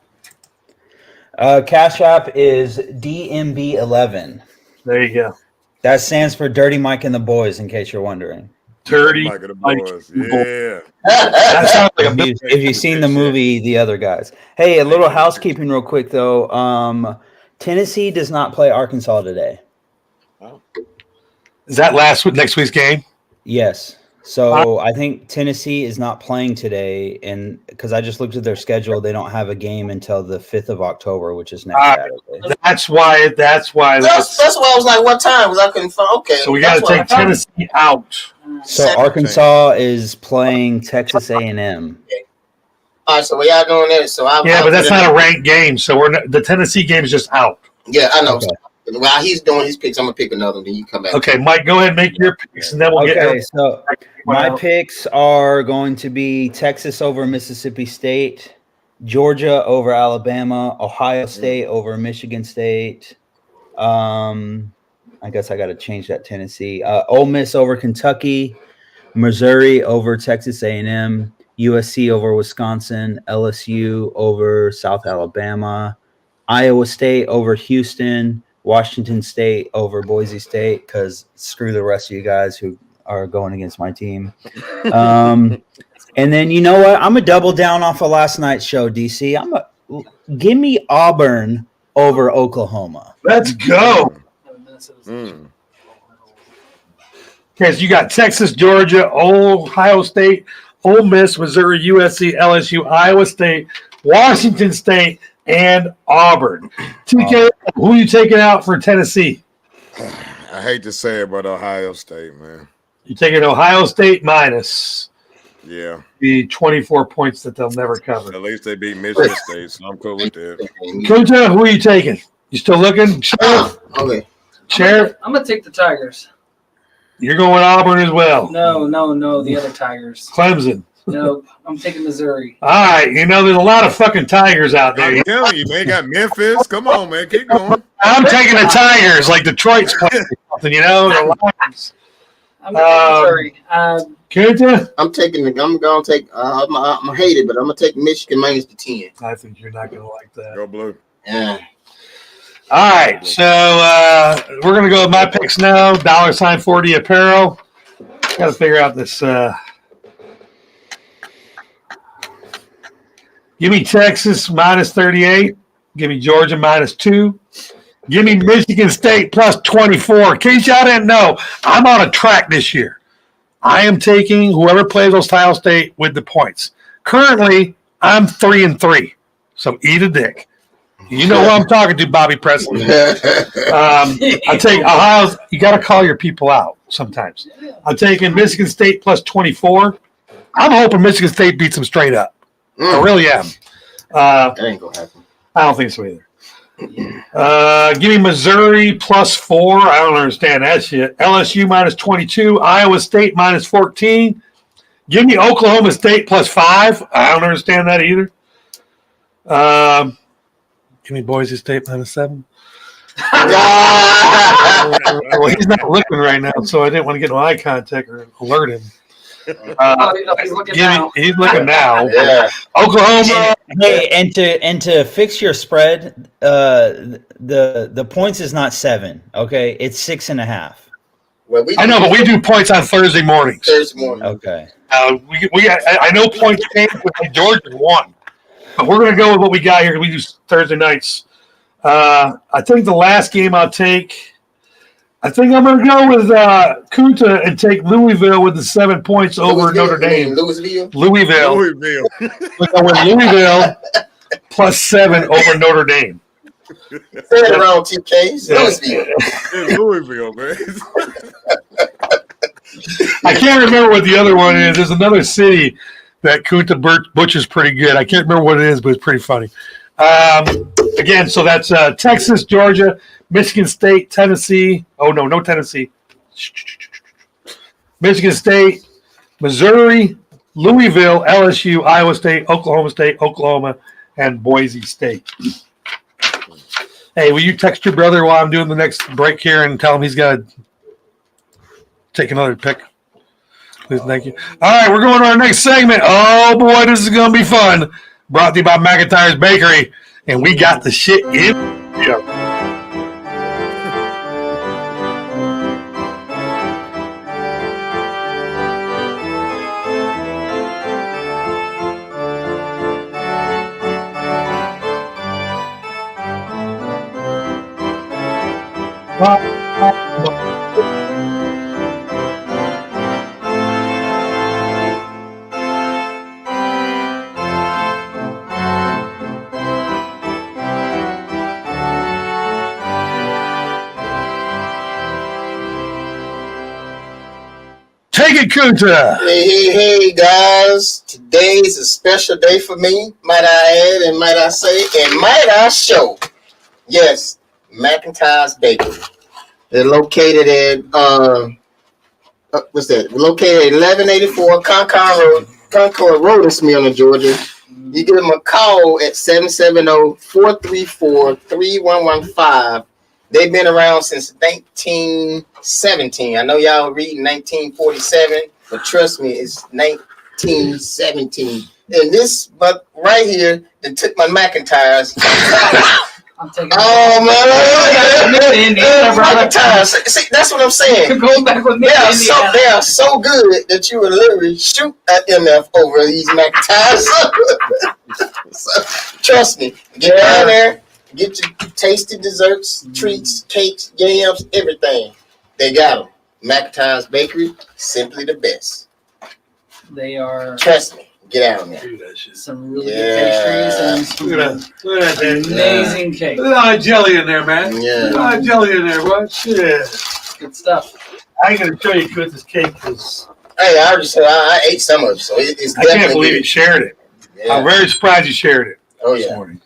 Cash App is DMB11. There you go. That stands for Dirty Mike and the Boys, in case you're wondering. Dirty Mike of the Mike boys. and the Boys. Yeah. That sounds like a If you've seen the movie The Other Guys. Hey, a little housekeeping real quick, though. Tennessee does not play Arkansas today. Is that next week's game? Yes. So I think Tennessee is not playing today, and because I just looked at their schedule, they don't have a game until the 5th of October, which is next Saturday. That's why. That's why I was like, what time? Because I couldn't find. Okay. So we got to take Tennessee out. So Arkansas is playing Texas A&M. All right, so we are doing this. So but that's not a ranked game. So the Tennessee game is just out. Yeah, I know. Okay. While he's doing his picks, I'm gonna pick another one. Then you come back. Okay, Mike, go ahead and make your picks, and then we'll Okay, get. so my picks are going to be Texas over Mississippi State, Georgia over Alabama, Ohio State over Michigan State. I guess I got to change that. Tennessee, Ole Miss over Kentucky, Missouri over Texas A&M, USC over Wisconsin, LSU over South Alabama, Iowa State over Houston, Washington State over Boise State, because screw the rest of you guys who are going against my team. And then you know what? I'm gonna double down off of last night's show, DC. Give me Auburn over Oklahoma. Let's go. Mm. Okay, so you got Texas, Georgia, Ohio State, Ole Miss, Missouri, USC, LSU, Iowa State, Washington State, and Auburn. TK, who are you taking out for Tennessee? I hate to say it, but Ohio State, man. You're taking Ohio State minus Yeah. the 24 points that they'll never cover. At least they beat Michigan State, so I'm cool with that. Kunta, who are you taking? You still looking? Sheriff? Okay. Sheriff, I'm gonna take the Tigers. you're going Auburn as well. No, the other Tigers. Clemson. Nope, I'm taking Missouri. All right, there's a lot of fucking Tigers out there. I'm telling you, man, got Memphis. Come on, man, keep going. I'm taking the Tigers, like Detroit's playing or something, the Lions. I'm gonna take Missouri. Kunta? I'm gonna take. I'm hate it, but I'm gonna take Michigan minus the 10. I think you're not going to like that. Go blue. Yeah. All right, so we're going to go with my picks now. $40 apparel. Got to figure out this. Give me Texas minus 38. Give me Georgia minus 2. Give me Michigan State plus 24. In case y'all didn't know, I'm on a track this year. I am taking whoever plays Ohio State with the points. Currently, I'm 3-3. So eat a dick. You know who I'm talking to, Bobby Presley. I take Ohio. You got to call your people out sometimes. I'm taking Michigan State plus 24. I'm hoping Michigan State beats them straight up. I really am. That ain't gonna happen. I don't think so either. Give me Missouri plus 4. I don't understand that shit. LSU minus 22. Iowa State minus 14. Give me Oklahoma State plus 5. I don't understand that either. Give me Boise State minus 7. Well, he's not looking right now, so I didn't want to get no eye contact or alert him. He's looking now. He's looking now. Yeah. Oklahoma. Hey, and to fix your spread, the points is not 7. Okay, it's 6.5. Well, I know, but we do points on Thursday mornings. Thursday morning. Okay. I know points changed with Georgia won, but we're going to go with what we got here. We do Thursday nights. I think the last game I'll take. I think I'm going to go with Kunta and take Louisville with the 7 points over Notre Dame. Louisville. Louisville. We're going with Louisville plus 7 over Notre Dame. Say it around TK. Louisville. It's Louisville, man. I can't remember what the other one is. There's another city that Kunta butchers pretty good. I can't remember what it is, but it's pretty funny. Again, so that's Texas, Georgia, Michigan State, Tennessee. Oh, no Tennessee. Michigan State, Missouri, Louisville, LSU, Iowa State, Oklahoma, and Boise State. Hey, will you text your brother while I'm doing the next break here and tell him he's got to take another pick? Please, thank you. All right, we're going to our next segment. Oh, boy, this is going to be fun. Brought to you by McIntyre's Bakery. and we got the shit in. Yeah. Take it, Kunta. Hey, guys. Today's a special day for me, might I add, and might I say, and might I show. Yes, McIntyre's Bakery. They're located at, what's that? Located at 1184 Concord Road in Smyrna, Georgia. You give them a call at 770-434-3115. They've been around since 1917. I know y'all reading 1947, but trust me, it's 1917. And this, but right here, they took my McIntyres. I'm taking McIntyres. See, that's what I'm saying. Going back with me. They are so good that you would literally shoot at MF over these McIntyres. So, trust me, get down there. Get your tasty desserts, treats, cakes, yams, everything. They got them. McIntyre's Bakery, simply the best. They are. Trust me. Get out of there. Some really good pastries and some Look at that. amazing cake. Look at all that jelly in there, man. Yeah. Look at all that jelly in there, bro. Shit. Good stuff. I ain't gonna show you Kunta's cake because Hey, I already said I ate some of it, so it's I can't definitely believe you good. shared it. Yeah. I'm very surprised you shared it Oh, this yeah. morning.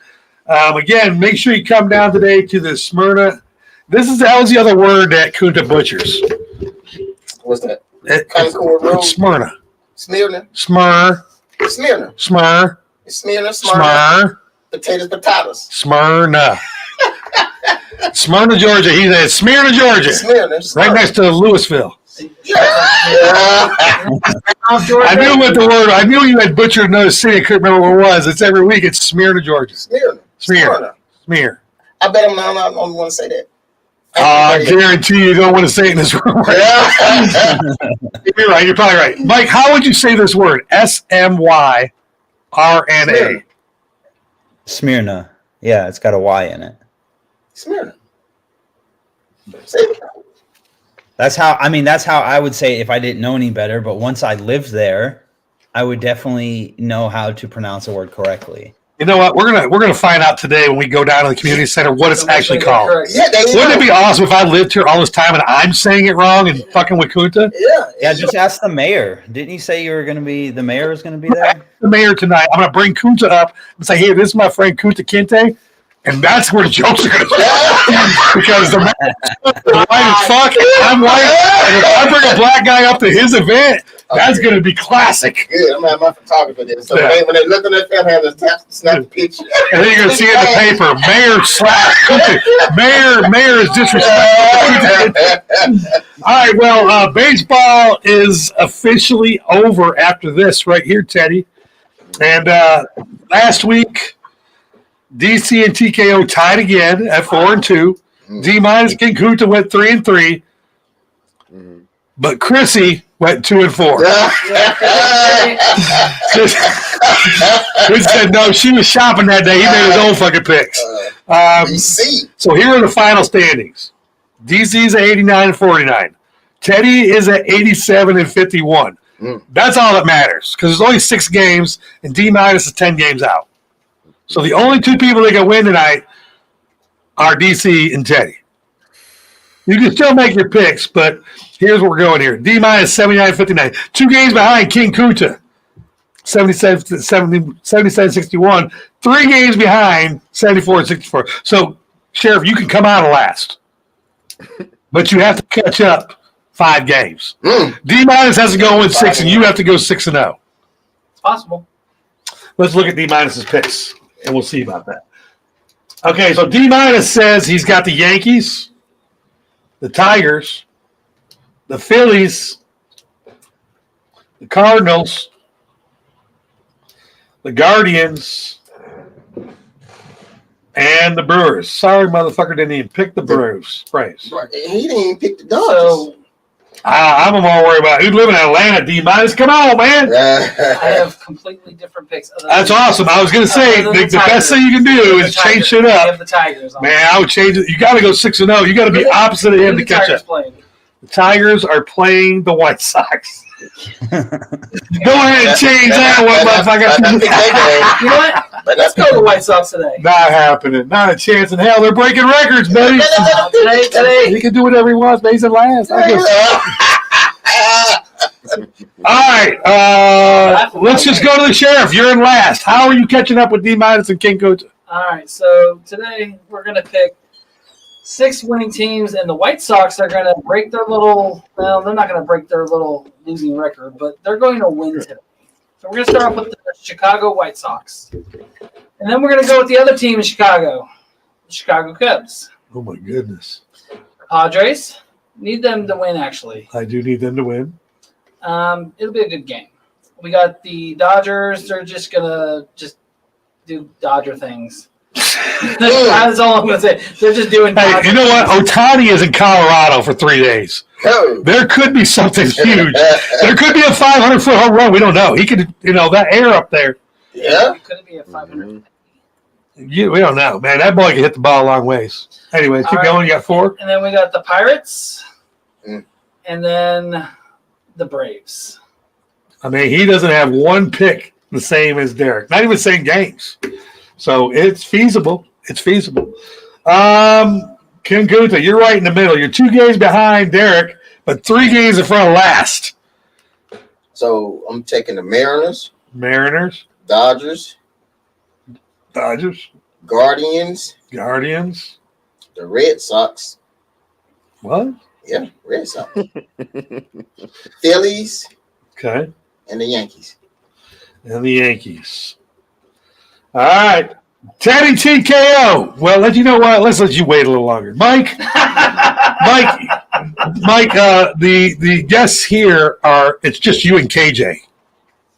Again, make sure you come down today to the Smyrna. That was the other word that Kunta butchers. What's that? It's Concord Road? Smyrna. Smyrna? Smyrna. Smyrna. Smyrna. Smyrna. Smyrna. Potatoes. Smyrna. Smyrna, Georgia. He's at Smyrna, Georgia. Smyrna. Right next to Louisville. Yeah. I knew what the word. I knew you had butchered another city. I couldn't remember what it was. It's every week. It's Smyrna, Georgia. Smyrna. Smear. I bet I'm not want to say that. I guarantee you don't want to say it in this room. You're right. You're probably right. Mike, how would you say this word? SMYRNA. Smyrna. Yeah, it's got a Y in it. Smyrna. See? That's how I would say it if I didn't know any better. But once I lived there, I would definitely know how to pronounce a word correctly. You know what? We're gonna find out today when we go down to the community center what it's actually called. Yeah, Wouldn't it be awesome if I lived here all this time and I'm saying it wrong and fucking with Kunta? Yeah, just ask the mayor. Didn't you say the mayor was going to be there? The mayor tonight. I'm gonna bring Kunta up and say, "Hey, this is my friend Kunta Kinte," and that's where the jokes are gonna start because the mayor's white as fuck. I'm white, and if I bring a black guy up to his event, that's gonna be classic. Good. I'm gonna have my photographer there. So Yeah. when they look at that, I'm having to snap the picture. And then you're gonna see it in the paper. Mayor slap. Mayor is disrespectful. All right. Well, baseball is officially over after this right here, Teddy. And last week, DC and TKO tied again at 4-2. D minus King Kunta went 3-3, but Chrissy went 2-4. Chris said no, she was shopping that day. He made his own fucking picks. You see. So here are the final standings. DC's at 89-49. Teddy is at 87-51. That's all that matters because there's only 6 games and D minus is 10 games out. So the only 2 people that can win tonight are DC and Teddy. You can still make your picks, but here's where we're going here. D minus 79-59. 2 games behind King Kunta. 77-61. 3 games behind 74-64. So, Sheriff, you can come out of last. But you have to catch up 5 games. D minus has to go in 6, and you have to go 6-0. It's possible. Let's look at D minus's picks, and we'll see about that. Okay, so D minus says he's got the Yankees, the Tigers, the Phillies, the Cardinals, the Guardians, and the Brewers. Sorry, motherfucker, didn't even pick the Braves. He didn't even pick the Dodgers. So I'm more worried about who's living in Atlanta. D minus, come on, man. I have completely different picks. That's awesome. I was gonna say the best thing you can do is change shit I up. have the Tigers. On Man, I would change it. You got to go 6-0. You got to be opposite of him to catch up. Playing? The Tigers are playing the White Sox. Go ahead and change that one, motherfucker. You know what? Let's go to the White Sox today. Not happening. Not a chance in hell. They're breaking records, buddy. Today. He can do whatever he wants, but he's in last. All right. Let's just go to the sheriff. You're in last. How are you catching up with D minus and King Coach? All right. So today we're going to pick 6 winning teams, and the White Sox are going to break their little. Well, they're not going to break their little losing record, but they're going to win today. So we're going to start off with the Chicago White Sox, and then we're going to go with the other team in Chicago, the Chicago Cubs. Oh my goodness. Padres need them to win. Actually, I do need them to win. it'll be a good game. We got the Dodgers. They're just gonna do Dodger things. That's all I'm gonna say. They're just doing. Hey, you know what? Otani is in Colorado for 3 days. Oh. There could be something huge. There could be a 500-foot home run. We don't know. He could, that air up there. Yeah. Could it be a 500? We don't know, man. That boy can hit the ball a long ways. Anyway, keep going. You got 4. And then we got the Pirates, Mm. and then the Braves. I mean, he doesn't have one pick the same as Derek. Not even the same games. So it's feasible. It's feasible. Ken Gunther, you're right in the middle. You're 2 games behind Derek, but 3 games in front of last. So I'm taking the Mariners, Mariners, Dodgers, Dodgers, Guardians, Guardians. the Red Sox. What? Yeah, Red Sox. Phillies, Okay. and the Yankees. And the Yankees. All right. Teddy TKO. Well, you know what? Let's let you wait a little longer. Mike, the guests here it's just you and KJ,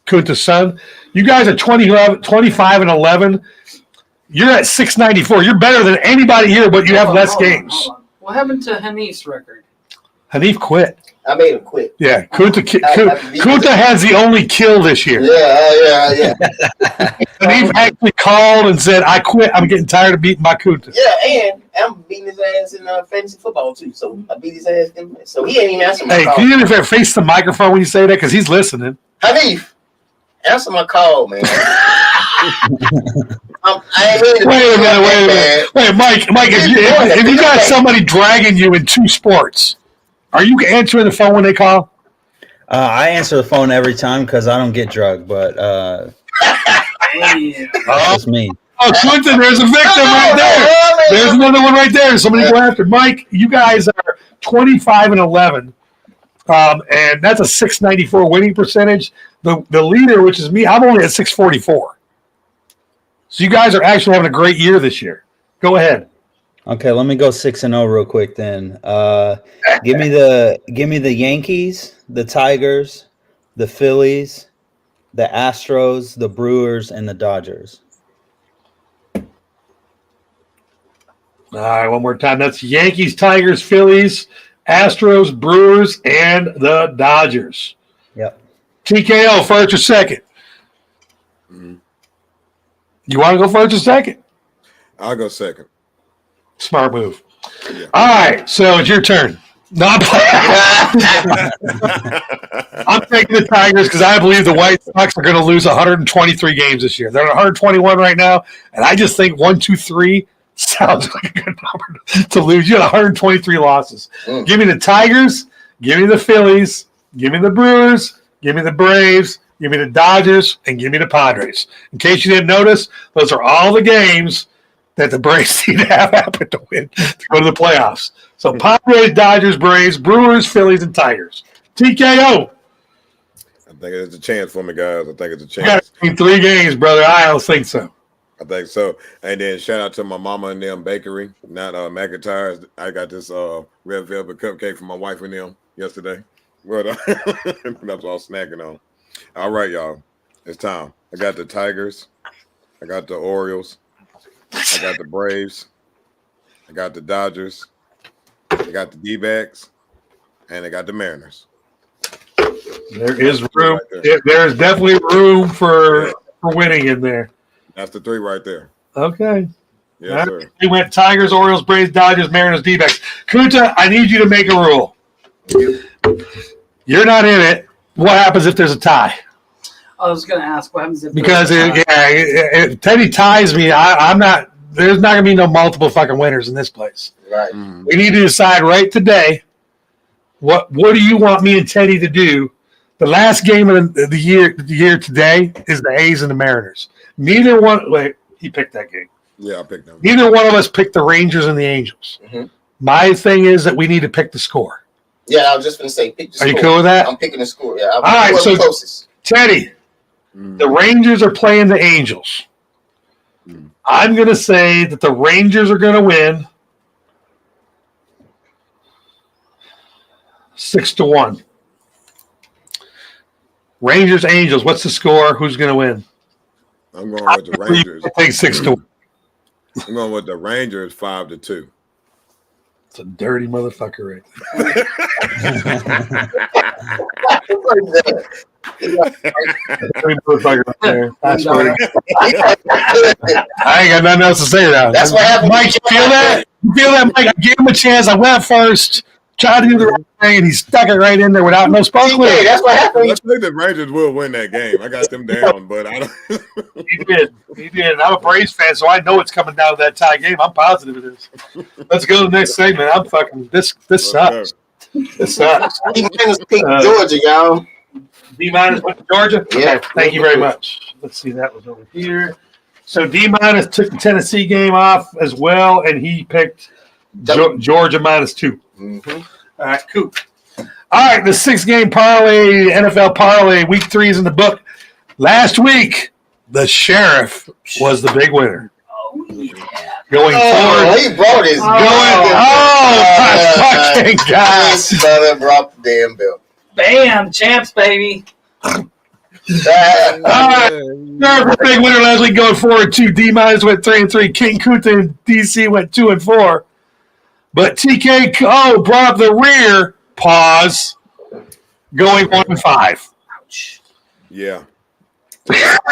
Kunta's son. You guys are 25 and 11. You're at 694. You're better than anybody here, but you have less games. Hold on. What happened to Hanif's record? Hanif quit. I made him quit. Yeah, Kunta has the only kill this year. Yeah. Hanif actually called and said, I quit. I'm getting tired of beating my Kunta. Yeah, and I'm beating his ass in fantasy football too. So I beat his ass. So he ain't even answering my Hey, call. can you face the microphone when you say that? Because he's listening. Hanif, answer my call, man. I ain't ready to Wait a minute. Wait, Mike, if you got somebody dragging you in 2 sports, are you answering the phone when they call? I answer the phone every time because I don't get drugged, but that's just me. Oh, Clinton, there's a victim right there. There's another one right there. Somebody go after. Mike, you guys are 25 and 11. And that's a 694 winning percentage. The leader, which is me, I'm only at 644. So you guys are actually having a great year this year. Go ahead. Okay, let me go 6-0 real quick then. Give me the Yankees, the Tigers, the Phillies, the Astros, the Brewers, and the Dodgers. All right, one more time. That's Yankees, Tigers, Phillies, Astros, Brewers, and the Dodgers. Yep. TKO, first or second? Mhm. You want to go first or second? I'll go second. Smart move. Yeah. All right, so it's your turn. No, I'm taking the Tigers because I believe the White Sox are going to lose 123 games this year. They're at 121 right now, and I just think 1, 2, 3 sounds like a good number to lose. You had 123 losses. Give me the Tigers, give me the Phillies, give me the Brewers, give me the Braves, give me the Dodgers, and give me the Padres. In case you didn't notice, those are all the games that the Braves need to have happen to win to go to the playoffs. So Padres, Dodgers, Braves, Brewers, Phillies, and Tigers. TKO. I think it's a chance for me, guys. I think it's a You got chance. to win 3 games, brother. I don't think so. I think so. And then shout out to my mama and them bakery, not McIntyre's. I got this red velvet cupcake from my wife and them yesterday. But that's all snacking on. All right, y'all. It's time. I got the Tigers. I got the Orioles. I got the Braves. I got the Dodgers. I got the D-backs. And I got the Mariners. There is room. Right there. There's definitely room for winning in there. That's the 3 right there. Okay. Yes, sir. We went Tigers, Orioles, Braves, Dodgers, Mariners, D-backs. Kunta, I need you to make a rule. You're not in it. What happens if there's a tie? I was going to ask what happens if Because there's a tie. if Teddy ties me, I'm not. There's not going to be no multiple fucking winners in this place. Right. We need to decide right today. What do you want me and Teddy to do? The last game of the year today is the A's and the Mariners. Neither one. Wait, he picked that game. Yeah, I picked them. Neither one of us picked the Rangers and the Angels. Mhm. My thing is that we need to pick the score. Yeah, I was just going to say, pick the Are you score. cool with that? I'm picking the score. Yeah. All right, so- closest. Teddy, Mm. the Rangers are playing the Angels. I'm going to say that the Rangers are going to win 6-1. Rangers, Angels. What's the score? Who's going to win? I'm going with the Rangers. I think 6-1. I'm going with the Rangers 5-2. It's a dirty motherfucker right there. Dirty motherfucker right there. I swear to God. I ain't got nothing else to say now. That's what happened. Mike, you feel that? You feel that, Mike? I gave him a chance. I went first, tried to do the right thing, and he stuck it right in there without no spark Hey, with that's what I happened. think the Rangers will win that game. I got them down, but I don't. He did. He did. I'm a Braves fan, so I know it's coming down to that tie game. I'm positive it is. Let's go to the next segment. I'm fucking this sucks. This sucks. He minus picked Georgia, y'all. D- went to Georgia? Yeah. Okay, thank you very much. Let's see, that was over here. So D- took the Tennessee game off as well, and he picked Georgia -2. Mm-hmm. All right, cool. All right, the 6-game parlay, NFL parlay, week 3 is in the book. Last week, the Sheriff was the big winner. Oh, yeah. Going Oh, forward, he brought his my fucking God. His brother brought the damn belt. Bam, champs, baby. All right, Sheriff was the big winner last week, going forward. D- went 3-3. King Kunta and DC went 2-4. But TKO brought up the rear. Pause. Going 1-5. Ouch. Yeah.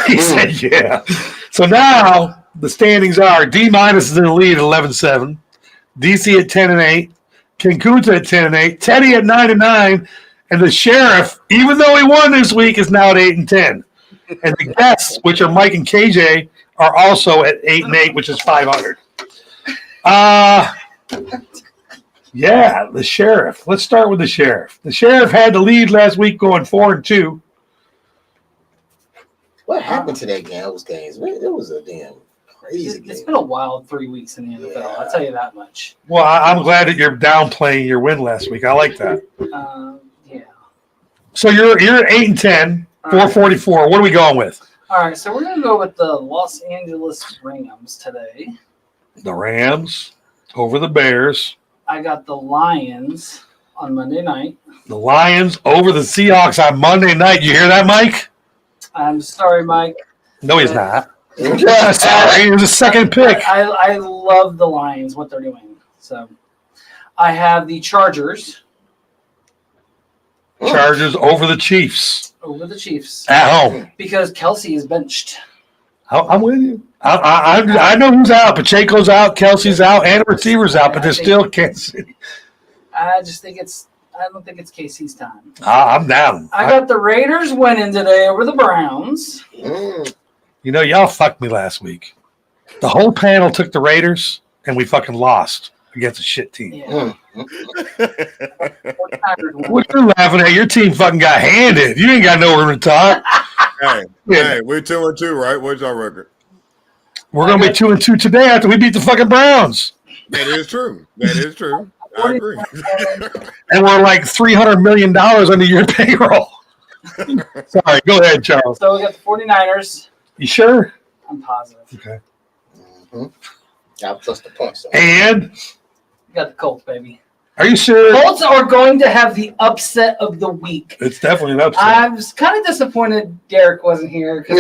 He said, "Yeah." So now the standings are: D- is in the lead at 11-7, DC at 10-8, King Kunta at 10-8, Teddy at 9-9, and the Sheriff, even though he won this week, is now at 8-10. And the guests, which are Mike and KJ, are also at 8-8, which is 500. Yeah, the Sheriff. Let's start with the Sheriff. The Sheriff had the lead last week, going 4-2. What happened to that game? Those games, man, it was a damn crazy It's game. been a wild 3 weeks in the NFL. I'll tell you that much. Well, I'm glad that you're downplaying your win last week. I like that. Yeah. So you're at 8-10, 444. What are we going with? All right, so we're going to go with the Los Angeles Rams today. The Rams over the Bears. I got the Lions on Monday night. The Lions over the Seahawks on Monday night. You hear that, Mike? I'm sorry, Mike. No, he's not. Sorry, it was a second pick. I love the Lions, what they're doing. So I have the Chargers Chargers over the Chiefs over the Chiefs at home. because Kelsey is benched. I'm with you. I know who's out. Pacheco's out, Kelsey's out, and the receiver's out, but they're still Kansas City. I don't think it's KC's time. I'm down. I got the Raiders winning today over the Browns. Mm. You know, y'all fucked me last week. The whole panel took the Raiders, and we fucking lost against a shit team. Yeah. What you laughing at? Your team fucking got handed. You ain't got nowhere to talk. Hey, Yeah. hey, we're 2-2, right? What's our record? We're going to be 2-2 today after we beat the fucking Browns. That is true. That is true. I agree. And we're like $300 million under your payroll. Sorry, go ahead, Charles. So we got the 49ers. You sure? I'm positive. Okay. Mm-hmm. Got plus the points. And We got the Colts, baby. are you sure? Colts are going to have the upset of the week. It's definitely an upset. I was kind of disappointed Derek wasn't here. 'Cause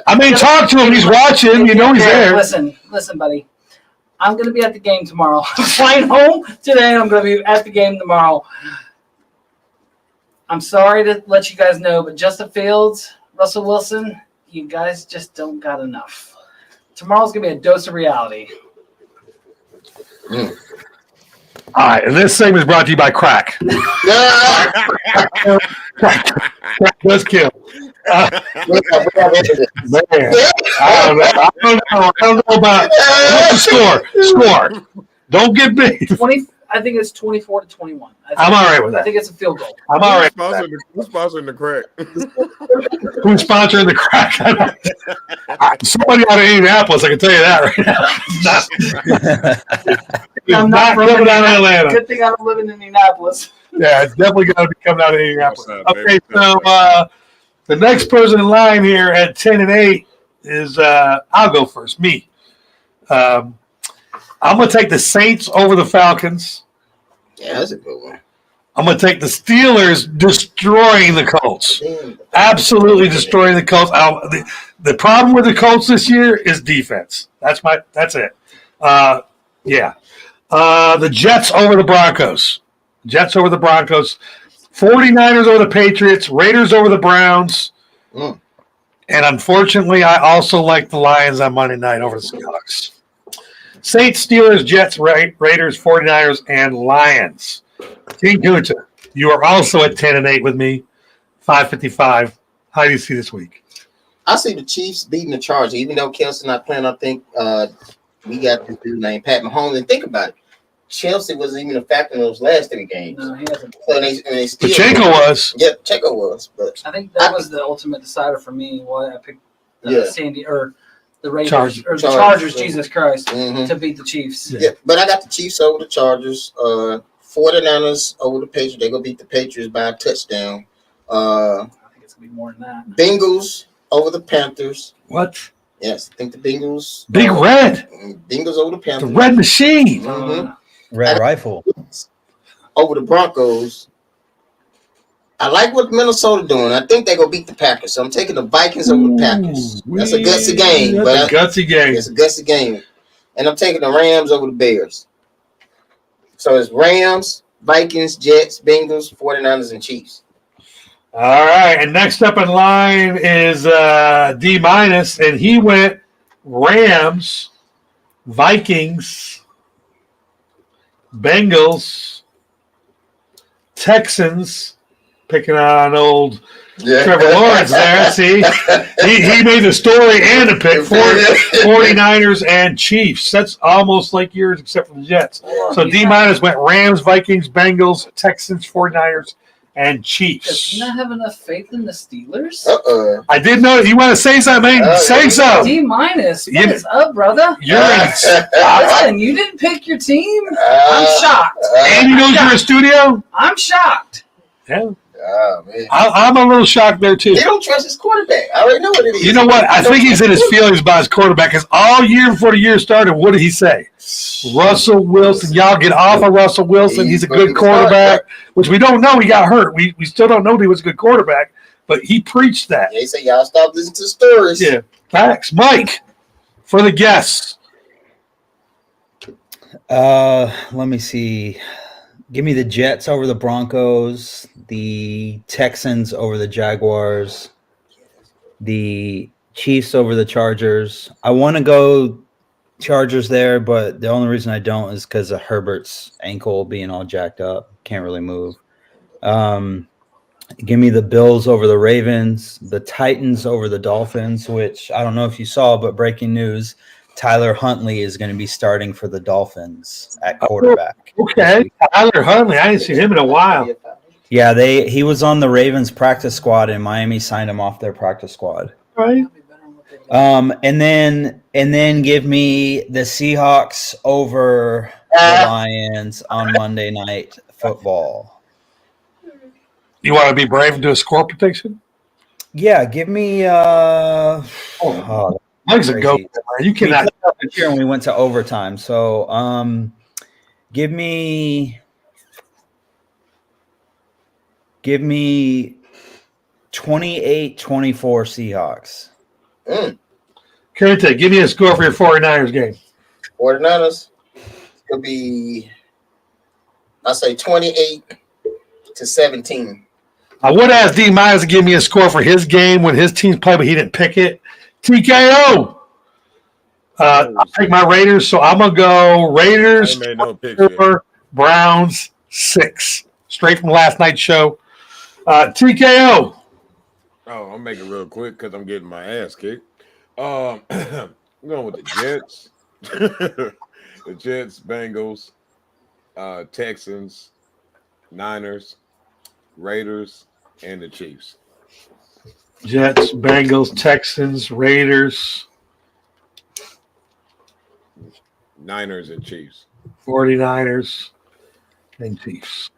I mean, talk to him. He's watching. You know he's there. Listen, buddy. I'm going to be at the game tomorrow. I'm flying home today. I'm going to be at the game tomorrow. I'm sorry to let you guys know, but Justin Fields, Russell Wilson, you guys just don't got enough. Tomorrow's going to be a dose of reality. All right, and this segment is brought to you by Crack. Crack does kill. Man, I don't know about what's the score. Don't get big. 20. I think it's 24-21. I'm all right with I that. think it's a field goal. I'm all right with that. Who's sponsoring the crack? Who's sponsoring the Crack? Somebody out of Indianapolis, I can tell you that right now. I'm not from coming out of Atlanta. Good thing I don't live in Indianapolis. Yeah, it's definitely going to be coming out of Indianapolis. Outside, Okay, baby. so the next person in line here at 10-8 is I'll go first. Me. I'm going to take the Saints over the Falcons. Yeah, that's a good one. I'm going to take the Steelers destroying the Colts. Absolutely destroying the Colts. The problem with the Colts this year is defense. That's it. Yeah. The Jets over the Broncos. Jets over the Broncos. 49ers over the Patriots. Raiders over the Browns. Mm. And unfortunately, I also like the Lions on Monday night over the Seahawks. Saints, Steelers, Jets, Raiders, 49ers, and Lions. King Kunta, you are also at 10-8 with me. 555. How do you see this week? I see the Chiefs beating the Chargers, even though Kelsey not playing. I think we got this dude named Pat Mahomes. And think about it, Chelsea wasn't even a factor in those last 3 games. No, he hasn't. So they still Pacheco was. Yeah, Pacheco was. But I think that was the ultimate decider for me. Why I picked Yeah. the Raiders Chargers. or the Chargers. Yeah. Jesus Christ, mhm. to beat the Chiefs. Yeah, but I got the Chiefs over the Chargers. 49ers over the Patriots. They're gonna beat the Patriots by a touchdown. I think it's gonna be more than that. Bengals over the Panthers. What? Yes, I think the Bengals. Big Red. Bengals over the The Panthers. Red Machine. Mhm. Red Rifle. Over the Broncos. I like what Minnesota doing. I think they're gonna beat the Packers. So I'm taking the Vikings over the Packers. That's a gutsy game, That's a gutsy game. it's a gutsy game. And I'm taking the Rams over the Bears. So it's Rams, Vikings, Jets, Bengals, 49ers, and Chiefs. All right, and next up in line is D minus, and he went Rams, Vikings, Bengals, Texans, picking on old Trevor Lawrence there. See, he made the story and a pick for 49ers and Chiefs. That's almost like yours, except for the Jets. So D minus went Rams, Vikings, Bengals, Texans, 49ers, and Does Chiefs. he not have enough faith in the Steelers? I did know. You want to say something? Say so. D minus. What You- is up, brother? You're in. Listen, you didn't pick your team. I'm shocked. And you know you're in studio. I'm shocked. Yeah, Oh, man. I'm a little shocked there too. They don't trust his quarterback. I already know what it is. You know what? I think he's in his feelings about his quarterback because all year before the year started, what did he say? Russell Wilson. Y'all get off of Russell Wilson. He's a good quarterback, which we don't know. He got hurt. We still don't know that he was a good quarterback, but he preached that. They say y'all stop listening to the stories. Yeah, facts. Mike, for the guests. Let me see. Give me the Jets over the Broncos, the Texans over the Jaguars, the Chiefs over the Chargers. I want to go Chargers there, but the only reason I don't is because of Herbert's ankle being all jacked up. Can't really move. Give me the Bills over the Ravens, the Titans over the Dolphins, which I don't know if you saw, but breaking news, Tyler Huntley is going to be starting for the Dolphins at quarterback. Okay, Tyler Huntley. I ain't seen him in a while. Yeah, he was on the Ravens practice squad, and Miami signed him off their practice squad. Right. And then give me the Seahawks over the Lions on Monday Night Football. You want to be brave and do a score prediction? Yeah, give me. Mike's a goat. You cannot. Here when we went to overtime, so give me 28-24 Seahawks. Curtis, give me a score for your 49ers game. 49ers could be, I say 28-17. I would ask D Myers to give me a score for his game when his teams play, but he didn't pick it. TKO. I'll take my Raiders, so I'm gonna go Raiders 4, Browns 6. Straight from last night's show. TKO. Oh, I'll make it real quick because I'm getting my ass kicked. I'm going with the Jets. The Jets, Bengals, Texans, Niners, Raiders, and the Chiefs. Jets, Bengals, Texans, Raiders, Niners, and Chiefs. 49ers, and Chiefs.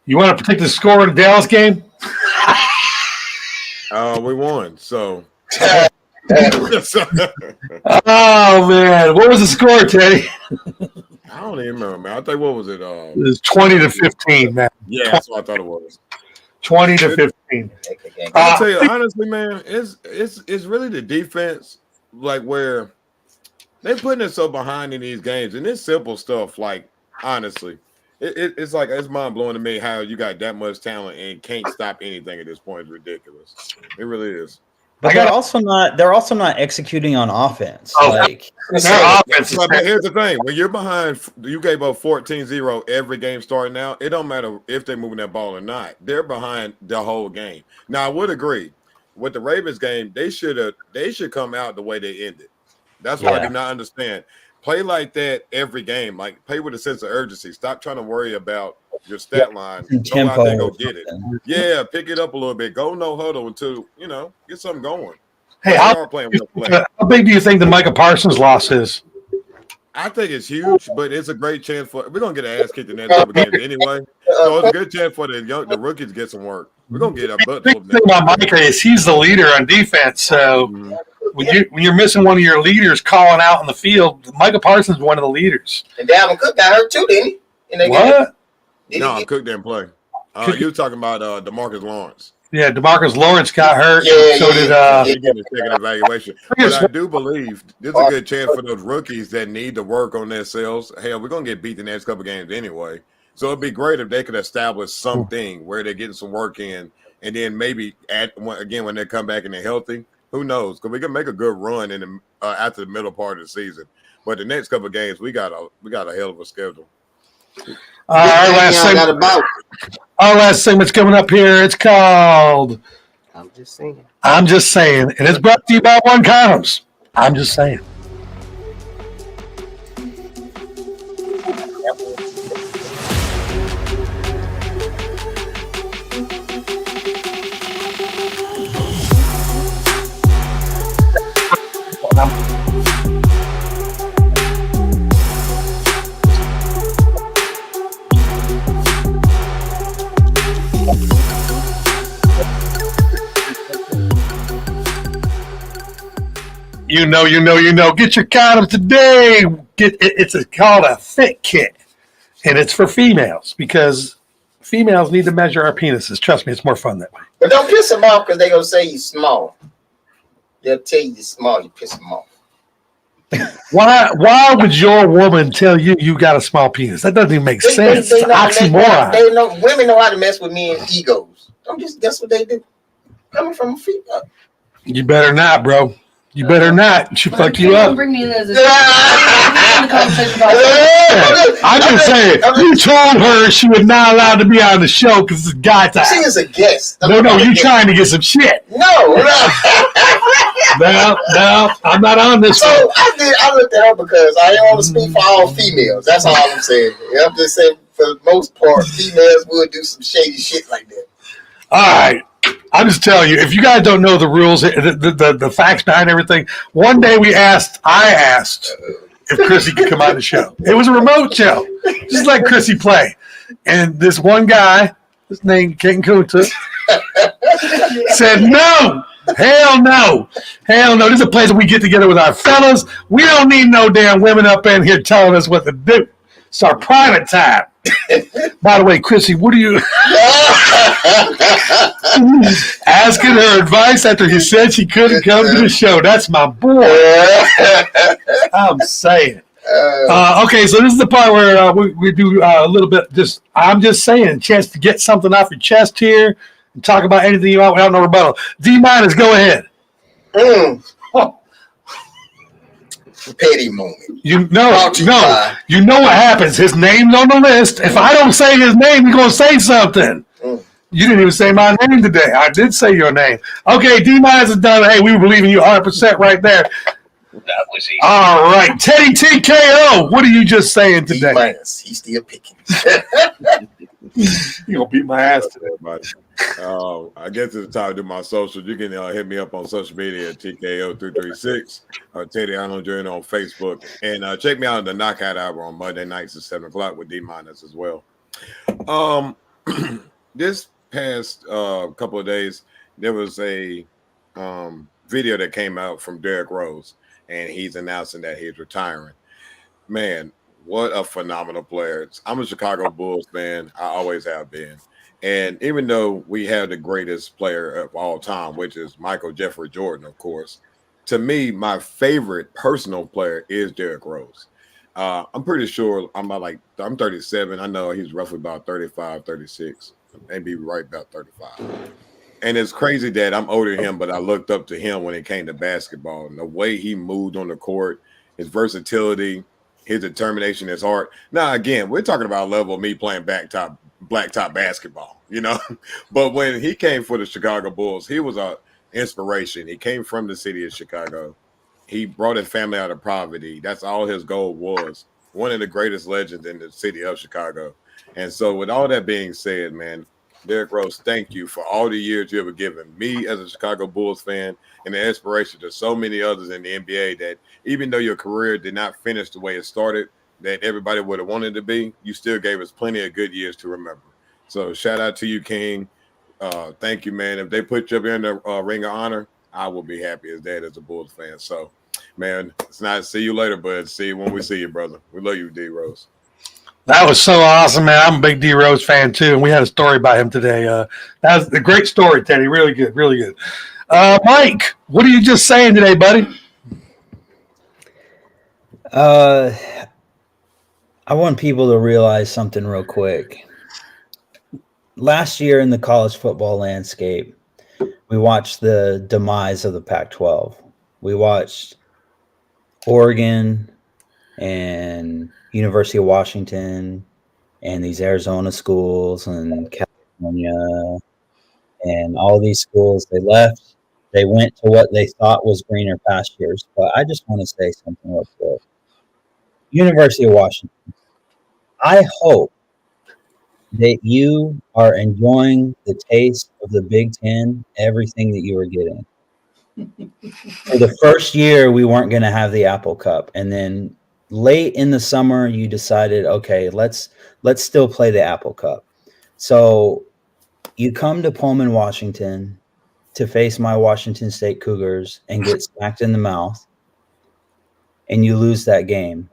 You want to predict the score in the Dallas game? We won, so. Oh, man. What was the score, Teddy? I don't even remember, man. I think, what was it? It was 20-15, man. Yeah, that's what I thought it was. 20-15. I'll tell you honestly, man, it's really the defense, like where they putting it so behind in these games, and it's simple stuff. Like honestly, it's like it's mind blowing to me how you got that much talent and can't stop anything at this point. It's ridiculous. It really is. But they're also not executing on offense. Like their offense. But here's the thing: when you're behind, you gave up 14-0 every game starting out. It don't matter if they're moving that ball or not. They're behind the whole game. Now, I would agree with the Ravens game. They should come out the way they ended. That's what I do not understand. Play like that every game. Like play with a sense of urgency. Stop trying to worry about your stat line. Go out there and go get it. Yeah, pick it up a little bit. Go no huddle until get something going. Hey, how big do you think the Micah Parsons loss is? I think it's huge, but it's a great chance for we're gonna get an ass kicked in that type of games anyway. So it's a good chance for the rookies to get some work. We're gonna get a butt. The thing about Micah is he's the leader on defense. So when you're missing one of your leaders calling out on the field, Micah Parsons is one of the leaders. And Dalvin Cook got hurt too, didn't he? What? No, Cook didn't play. You were talking about DeMarcus Lawrence. Yeah, DeMarcus Lawrence got hurt. Yeah, so did he getting a second evaluation. But I do believe this is a good chance for those rookies that need to work on themselves. Hell, we're gonna get beat the next couple games anyway. So it'd be great if they could establish something where they're getting some work in, and then maybe when they come back and they're healthy, who knows? Because we can make a good run in the after the middle part of the season. But the next couple of games, we got a hell of a schedule. Our last segment's coming up here. It's called I'm Just Saying. I'm Just Saying. And it's brought to you by One Condoms. I'm just saying. You know. Get your condoms today. It's called a Fit Kit, and it's for females because females need to measure our penises. Trust me, it's more fun that way. But don't piss them off because they're gonna say you're small. They'll tell you you're small. You piss them off. Why would your woman tell you got a small penis? That doesn't even make sense. It's an oxymoron. Women know how to mess with men's egos. That's what they do. Coming from a feet up. You better not, bro. You better not. She fuck you up. Bring me in as a I'm just saying. You told her she was not allowed to be on the show because it's guy time. She is a guest. No, you trying to get some shit. No. No, I'm not on this. So I looked at her because I don't want to speak for all females. That's all I'm saying. I'm just saying for the most part, females would do some shady shit like that. All right. I'm just telling you, if you guys don't know the rules, the facts behind everything, one day I asked if Chrissy could come on the show. It was a remote show. Just let Chrissy play. And this one guy, his name Ken Kunta, said, no, hell no. Hell no. This is a place that we get together with our fellas. We don't need no damn women up in here telling us what to do. It's our private time. By the way, Chrissy, what do you... Asking her advice after he said she couldn't come to the show. That's my boy. I'm saying. Okay, so this is the part where we do a little bit. I'm just saying, a chance to get something off your chest here and talk about anything you want without no rebuttal. D minus, go ahead. Petty moment. You know what happens. His name's on the list. If I don't say his name, he's gonna say something. You didn't even say my name today. I did say your name. Okay, D minus is done. Hey, we believe in you 100% right there. That was easy. All right, Teddy TKO. What are you just saying today? D minus. He's still picking. You gonna beat my ass today, Everybody. I get to the top of my socials. You can hit me up on social media at TKO336 or Teddy Arnold Jr. on Facebook. And check me out on the Knockout Hour on Monday nights at 7 o'clock with D minus as well. This past couple of days, there was a video that came out from Derrick Rose, and he's announcing that he's retiring. Man, what a phenomenal player. I'm a Chicago Bulls fan. I always have been. And even though we have the greatest player of all time, which is Michael Jeffrey Jordan, of course, to me, my favorite personal player is Derrick Rose. I'm pretty sure I'm 37. I know he's roughly about 35, 36, maybe right about 35. And it's crazy that I'm older than him, but I looked up to him when it came to basketball. And the way he moved on the court, his versatility, his determination, his heart. Now, again, we're talking about a level of me playing blacktop basketball, you know. But when he came for the Chicago Bulls, he was an inspiration. He came from the city of Chicago. He brought his family out of poverty. That's all his goal was. One of the greatest legends in the city of Chicago. And so with all that being said, man, Derrick Rose, thank you for all the years you have given me as a Chicago Bulls fan and the inspiration to so many others in the NBA that even though your career did not finish the way it started, that everybody would have wanted to be, you still gave us plenty of good years to remember. So shout out to you, King. Thank you, man. If they put you up in the Ring of Honor, I will be happy as that as a Bulls fan. So, man, it's not see you later, bud. See you when we see you, brother. We love you, D Rose. That was so awesome, man. I'm a big D Rose fan too, and we had a story about him today. That was a great story, Teddy. Really good, really good. Mike, what are you just saying today, buddy? I want people to realize something real quick. Last year in the college football landscape, we watched the demise of the Pac-12. We watched Oregon and University of Washington and these Arizona schools and California and all these schools. They left. They went to what they thought was greener pastures. But I just want to say something real quick. University of Washington, I hope that you are enjoying the taste of the Big Ten, everything that you are getting. For the first year, we weren't going to have the Apple Cup. And then late in the summer, you decided, okay, let's still play the Apple Cup. So you come to Pullman, Washington to face my Washington State Cougars and get smacked in the mouth, and you lose that game.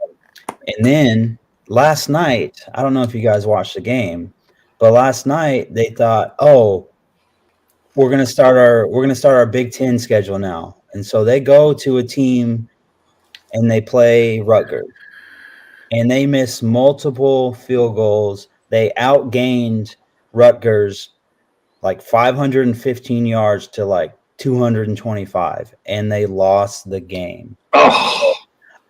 And then last night, I don't know if you guys watched the game, but last night they thought, oh, we're gonna start our Big Ten schedule now. And so they go to a team and they play Rutgers. And they miss multiple field goals. They outgained Rutgers like 515 yards to like 225, and they lost the game. Oh.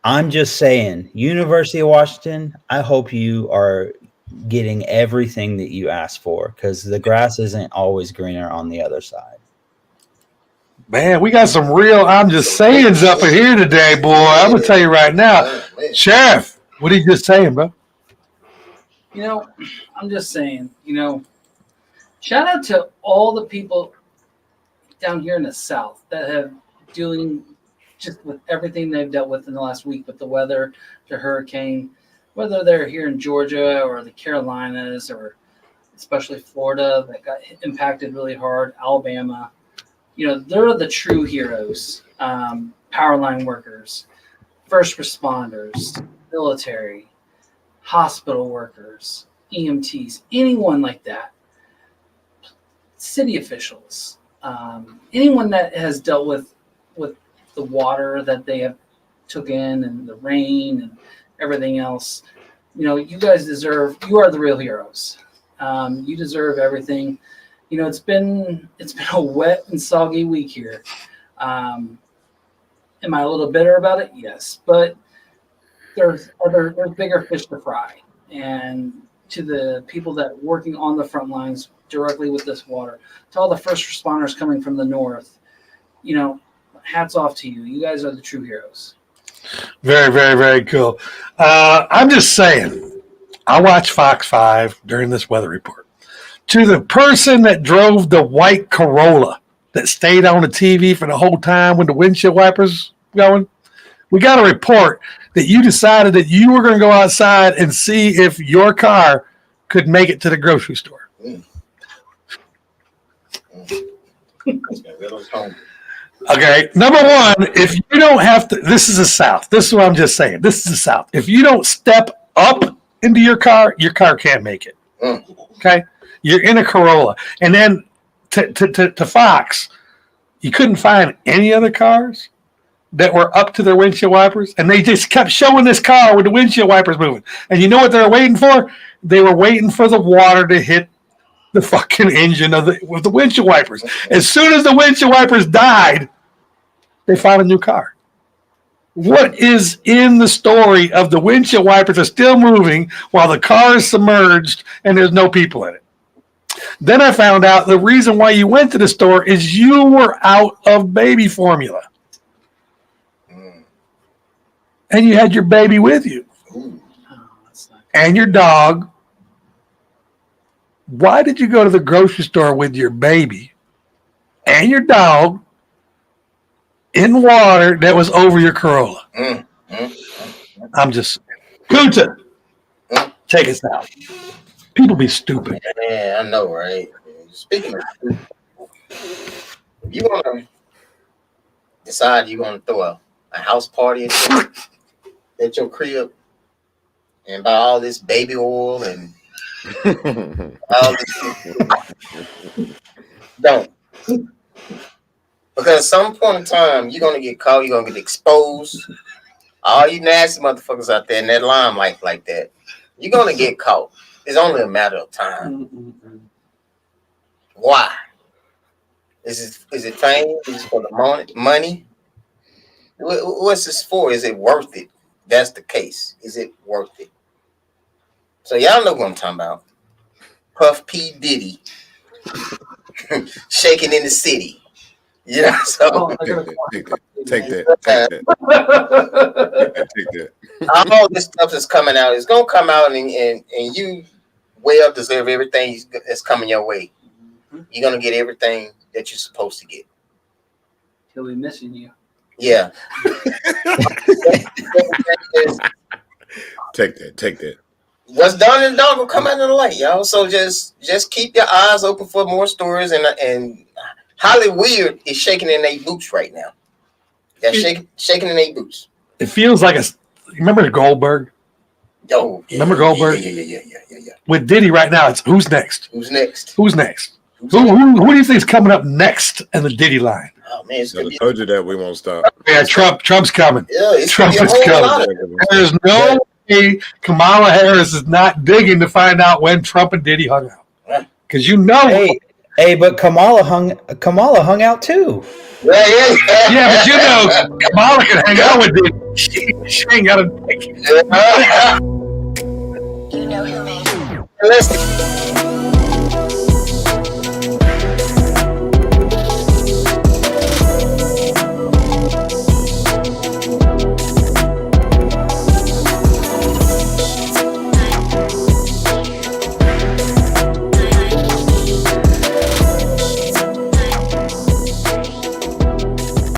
I'm just saying, University of Washington, I hope you are getting everything that you asked for, because the grass isn't always greener on the other side. Man, we got some real I'm just sayings up in here today, boy. I'm going to tell you right now. Sheriff, what are you just saying, bro? You know, I'm just saying, shout out to all the people down here in the South that have doing just with everything they've dealt with in the last week with the weather, the hurricane, whether they're here in Georgia or the Carolinas or especially Florida that got impacted really hard, Alabama. They're the true heroes, power line workers, first responders, military, hospital workers, EMTs, anyone like that. city officials, anyone that has dealt with the water that they have took in and the rain and everything else, you guys deserve. You are the real heroes. You deserve everything. It's been a wet and soggy week here. Am I a little bitter about it? Yes, but there's bigger fish to fry. And to the people that are working on the front lines directly with this water, to all the first responders coming from the north, hats off to you. You guys are the true heroes. Very, very, very cool. I'm just saying, I watched Fox 5 during this weather report. To the person that drove the white Corolla that stayed on the TV for the whole time when the windshield wipers going, we got a report that you decided that you were going to go outside and see if your car could make it to the grocery store. Okay, number one, if you don't have to, this is the South. This is what I'm just saying. This is the South. If you don't step up into your car can't make it. Okay? You're in a Corolla. And then to Fox, you couldn't find any other cars that were up to their windshield wipers, and they just kept showing this car with the windshield wipers moving. And you know what they were waiting for? They were waiting for the water to hit the fucking engine with the windshield wipers. As soon as the windshield wipers died, they found a new car. What is in the story of the windshield wipers are still moving while the car is submerged and there's no people in it? Then I found out the reason why you went to the store is you were out of baby formula. And you had your baby with you. And your dog. Why did you go to the grocery store with your baby and your dog in water that was over your Corolla? I'm just Kunta, take us out. People be stupid. Yeah, I know, right? Speaking of stupid, if you want to decide you're going to throw a house party at your crib and buy all this baby oil and all this, don't. Because at some point in time, you're going to get caught, you're going to get exposed. All you nasty motherfuckers out there in that limelight like that, you're going to get caught. It's only a matter of time. Why? Is it fame? Is it for the money? What's this for? Is it worth it? That's the case. Is it worth it? So y'all know what I'm talking about. Puff P. Diddy shaking in the city. Yeah. So take that. All this stuff is coming out. It's gonna come out, and you well deserve everything that's coming your way. You're gonna get everything that you're supposed to get. He'll be missing you. Yeah. Take that. What's done in the dog will come out of the light, y'all. So just keep your eyes open for more stories. And Hollywood is shaking in their boots right now. They're shaking in their boots. It feels like remember Goldberg? Oh, yeah, remember Goldberg? Yeah. With Diddy right now, it's who's next? Who's next? Who do you think is coming up next in the Diddy line? Oh man, I told you that we won't stop. Yeah, Trump's coming. Yeah, Trump is coming. There's no way Kamala Harris is not digging to find out when Trump and Diddy hung out. Because Hey, but Kamala hung out too. Yeah, but Kamala can hang out with Diddy. She ain't got a dick. Listen.